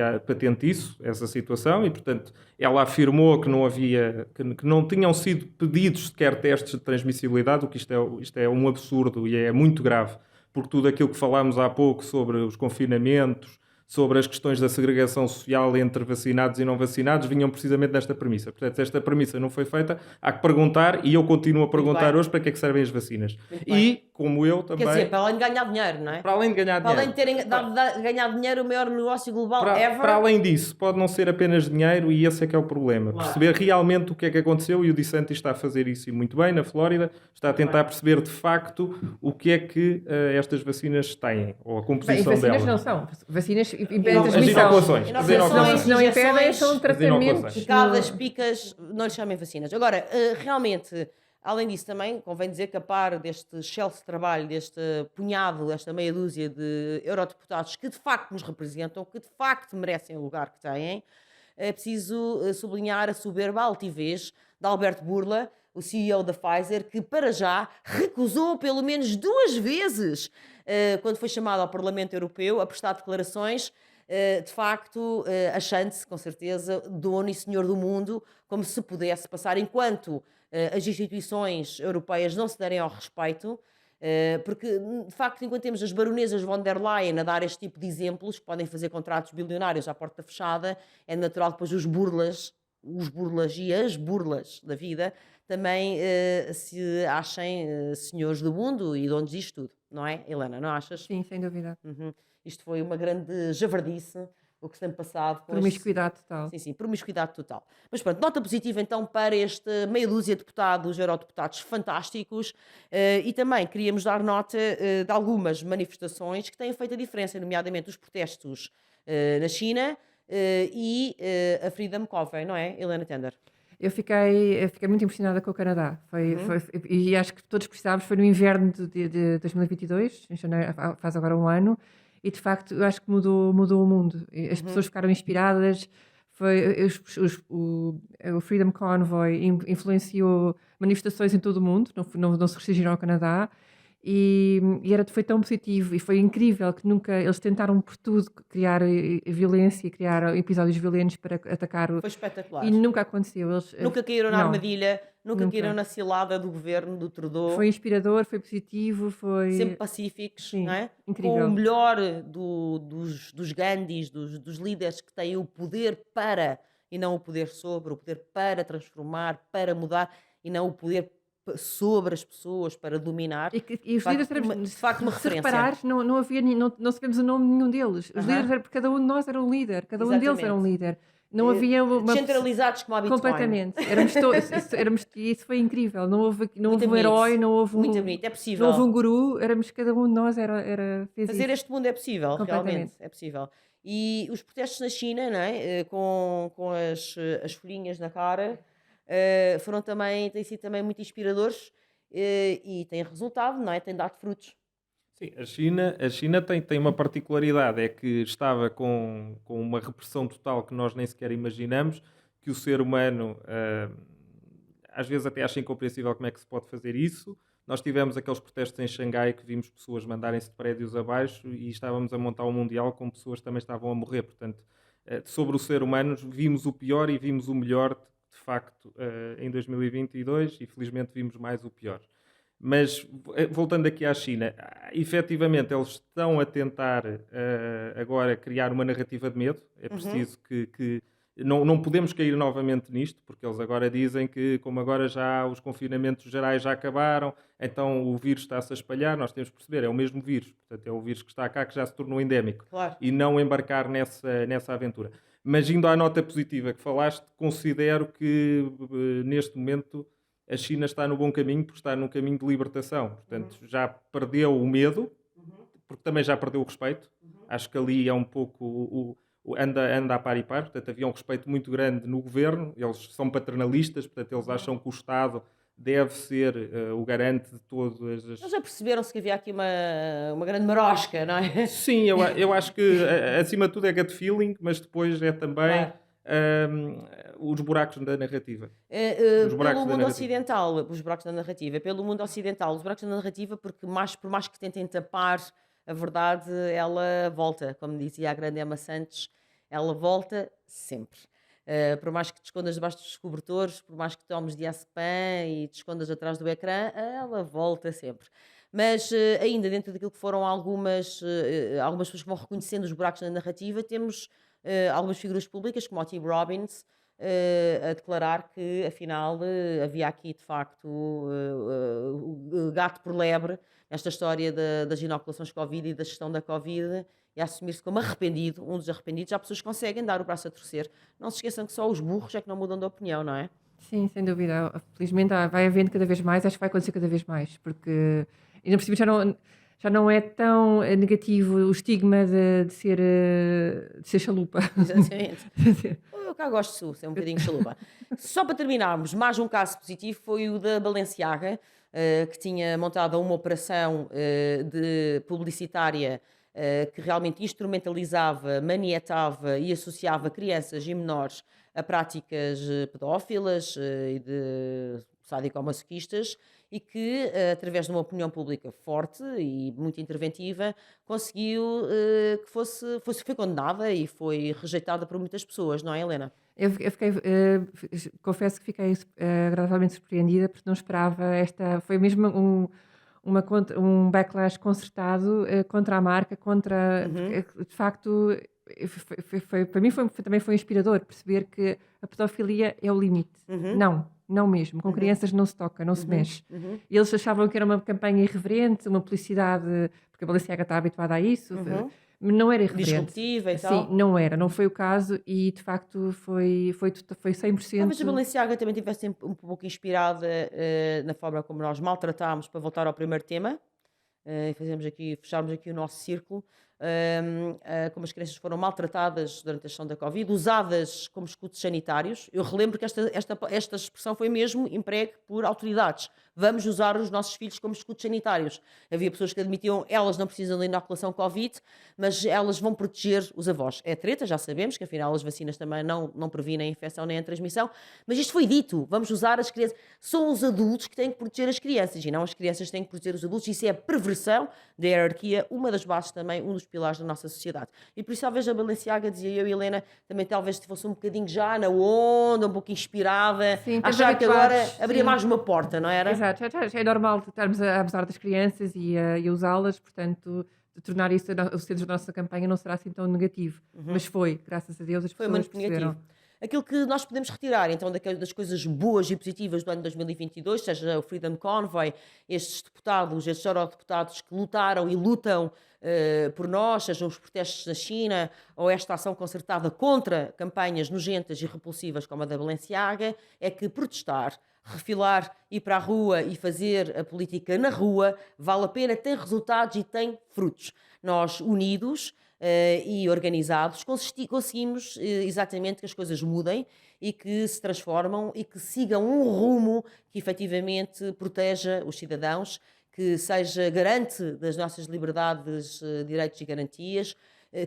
essa situação, e portanto ela afirmou que não havia, que não tinham sido pedidos sequer testes de transmissibilidade, o que isto é um absurdo e é muito grave. Porque tudo aquilo que falámos há pouco sobre os confinamentos, sobre as questões da segregação social entre vacinados e não vacinados, vinham precisamente desta premissa. Portanto, se esta premissa não foi feita, há que perguntar, e eu continuo a perguntar hoje para que é que servem as vacinas. E como eu também, Quer dizer, para além de ganhar dinheiro, não é? para além de ganhar Para além de dinheiro, terem ganhado dinheiro, o maior negócio global ever. para além disso, pode não ser apenas dinheiro e esse é que é o problema. Claro. Perceber realmente o que é que aconteceu, e o DeSantis está a fazer isso e muito bem na Flórida, está a tentar perceber de facto o que é que estas vacinas têm, ou a Bem, e composição vacinas delas. não são. Vacinas impedem a As transmissão. inoculações. As inoculações. Não impedem, injeções, são tratamentos. inoculações. Picadas, picas, não lhes chamem vacinas. Agora, realmente, além disso também, convém dizer que a par deste excelso trabalho, deste punhado, desta meia dúzia de eurodeputados que de facto nos representam, que de facto merecem o lugar que têm, é preciso sublinhar a soberba altivez de Albert Bourla, o CEO da Pfizer, que para já recusou pelo menos 2 vezes, quando foi chamado ao Parlamento Europeu, a prestar declarações, de facto, achando-se, com certeza, dono e senhor do mundo, como se pudesse passar enquanto as instituições europeias não se derem ao respeito, porque, de facto, enquanto temos as baronesas von der Leyen a dar este tipo de exemplos, que podem fazer contratos bilionários à porta fechada, é natural que depois os burlas e as burlas da vida também se achem senhores do mundo e donos disto tudo, não é, Helena? Não achas? Sim, sem dúvida. Uhum. Isto foi uma grande javardice, o que se tem passado. Promiscuidade total. Sim, promiscuidade total. Mas pronto, nota positiva então para este meia dúzia de deputados, eurodeputados fantásticos, e também queríamos dar nota de algumas manifestações que têm feito a diferença, nomeadamente os protestos na China e a Freedom Coffee, não é, Helena Tender? Eu fiquei muito impressionada com o Canadá. E acho que todos precisávamos. Foi no inverno de 2022, em janeiro, faz agora um ano, e de facto eu acho que mudou o mundo. E as pessoas ficaram inspiradas. O Freedom Convoy influenciou manifestações em todo o mundo, não se restringiram ao Canadá. Foi tão positivo e foi incrível que nunca eles tentaram por tudo criar violência, criar episódios violentos para atacar Foi espetacular. e nunca aconteceu. Eles nunca caíram na não, armadilha, nunca nunca. caíram na cilada do governo, do Trudeau. Foi inspirador, foi positivo, foi Sempre pacíficos, Sim, não é? incrível. Com o melhor dos Gandhis, dos líderes que têm o poder para, e não o poder sobre, o poder para transformar, para mudar, e não o poder sobre as pessoas para dominar. E os líderes eram, de facto, uma se referência. reparares, não havia, não sabemos o nome de nenhum deles. Os líderes, porque cada um de nós era um líder, cada um deles era um líder. Não havia uma centralizados como a Bitcoin. Completamente. Éramos todos, isso foi incrível. Não houve um herói, não houve muito bonito, é possível. Não houve um guru, cada um de nós fez fazer isso. este mundo é possível, realmente é possível. E os protestos na China, não é? Com as folhinhas na cara, têm sido também muito inspiradores e têm resultado, não é? Têm dado frutos. Sim, a China tem uma particularidade, é que estava com uma repressão total que nós nem sequer imaginamos, que o ser humano às vezes até acha incompreensível como é que se pode fazer isso. Nós tivemos aqueles protestos em Xangai que vimos pessoas mandarem-se de prédios abaixo e estávamos a montar um Mundial com pessoas que também estavam a morrer. Portanto, sobre o ser humano vimos o pior e vimos o melhor, de facto, em 2022 e felizmente vimos mais o pior. Mas, voltando aqui à China, efetivamente eles estão a tentar agora criar uma narrativa de medo. É preciso que não podemos cair novamente nisto, porque eles agora dizem que, como agora já os confinamentos gerais já acabaram, então o vírus está-se a espalhar. Nós temos que perceber, é o mesmo vírus. Portanto, é o vírus que está cá que já se tornou endémico. Claro. E não embarcar nessa aventura. Mas indo à nota positiva que falaste, considero que neste momento a China está no bom caminho, porque está no caminho de libertação. Portanto, já perdeu o medo, porque também já perdeu o respeito. Acho que ali é um pouco anda a par e par. Portanto, havia um respeito muito grande no governo. Eles são paternalistas, portanto, eles acham que o Estado deve ser o garante de todas as... Eles já perceberam-se que havia aqui uma grande marosca, não é? Sim, eu acho que acima de tudo é gut feeling, mas depois é também... Claro. Os buracos da narrativa. Pelo mundo ocidental, os buracos da narrativa. Pelo mundo ocidental, os buracos da narrativa, porque por mais que tentem tapar a verdade, ela volta. Como dizia a grande Emma Santos, ela volta sempre. Por mais que te escondas debaixo dos cobertores, por mais que tomes diazepam e te escondas atrás do ecrã, ela volta sempre. Mas ainda dentro daquilo que foram algumas pessoas que vão reconhecendo os buracos na narrativa, temos algumas figuras públicas, como o Tim Robbins, a declarar que, afinal, havia aqui, de facto, o gato por lebre nesta história das inoculações Covid e da gestão da Covid, e a assumir-se como arrependido, um dos arrependidos. Há pessoas que conseguem dar o braço a torcer. Não se esqueçam que só os burros é que não mudam de opinião, não é? Sim, sem dúvida. Felizmente vai havendo cada vez mais, acho que vai acontecer cada vez mais, porque ainda por cima já não é tão negativo o estigma de ser chalupa. Exatamente. Eu cá gosto de ser um bocadinho chalupa. Só para terminarmos, mais um caso positivo foi o da Balenciaga, que tinha montado uma operação de publicitária que realmente instrumentalizava, manietava e associava crianças e menores a práticas pedófilas e de sádico-masoquistas, e que, através de uma opinião pública forte e muito interventiva, conseguiu foi condenada e foi rejeitada por muitas pessoas, não é, Helena? Eu fiquei, confesso que fiquei agradavelmente surpreendida porque não esperava foi mesmo um backlash concertado contra a marca, porque, de facto, para mim também foi inspirador perceber que a pedofilia é o limite. Não mesmo. Com crianças não se toca, não se mexe. E eles achavam que era uma campanha irreverente, uma publicidade, porque a Balenciaga está habituada a isso, não era irreverente. Disruptiva e tal. Sim, não foi o caso e de facto foi 100%. Talvez a Balenciaga também tivesse um pouco inspirada na forma como nós maltratámos, para voltar ao primeiro tema, e fecharmos aqui o nosso círculo, como as crianças foram maltratadas durante a gestão da Covid, usadas como escudos sanitários. Eu relembro que esta expressão foi mesmo empregue por autoridades. Vamos usar os nossos filhos como escudos sanitários. Havia pessoas que admitiam, elas não precisam de inoculação Covid, mas elas vão proteger os avós. É treta, já sabemos, que afinal as vacinas também não previnem a infecção nem a transmissão, mas isto foi dito, vamos usar as crianças. São os adultos que têm que proteger as crianças, e não as crianças que têm que proteger os adultos. Isso é a perversão da hierarquia, uma das bases também, um dos pilares da nossa sociedade. E por isso talvez a Balenciaga, dizia eu e Helena, também talvez fosse um bocadinho já na onda, um pouco inspirada, Sim, achar que agora sim, abria mais uma porta, não era? Exato, já é normal estarmos a abusar das crianças e a usá-las, portanto, de tornar isso o centro da nossa campanha não será assim tão negativo. Mas foi, graças a Deus, as Foi pessoas muito negativo. perceberam. Aquilo que nós podemos retirar, então, das coisas boas e positivas do ano 2022, seja o Freedom Convoy, estes deputados, estes eurodeputados que lutaram e lutam por nós, sejam os protestos na China ou esta ação concertada contra campanhas nojentas e repulsivas como a da Balenciaga, é que protestar, refilar, ir para a rua e fazer a política na rua vale a pena, tem resultados e tem frutos. Nós, unidos e organizados, conseguimos exatamente que as coisas mudem e que se transformam e que sigam um rumo que efetivamente proteja os cidadãos, que seja garante das nossas liberdades, direitos e garantias,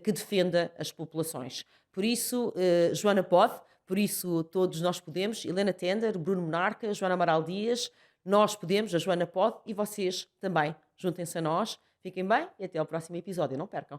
que defenda as populações. Por isso, Joana pode, por isso todos nós podemos, Helena Tender, Bruno Monarca, Joana Amaral Dias, nós podemos, a Joana pode e vocês também. Juntem-se a nós, fiquem bem e até ao próximo episódio, não percam.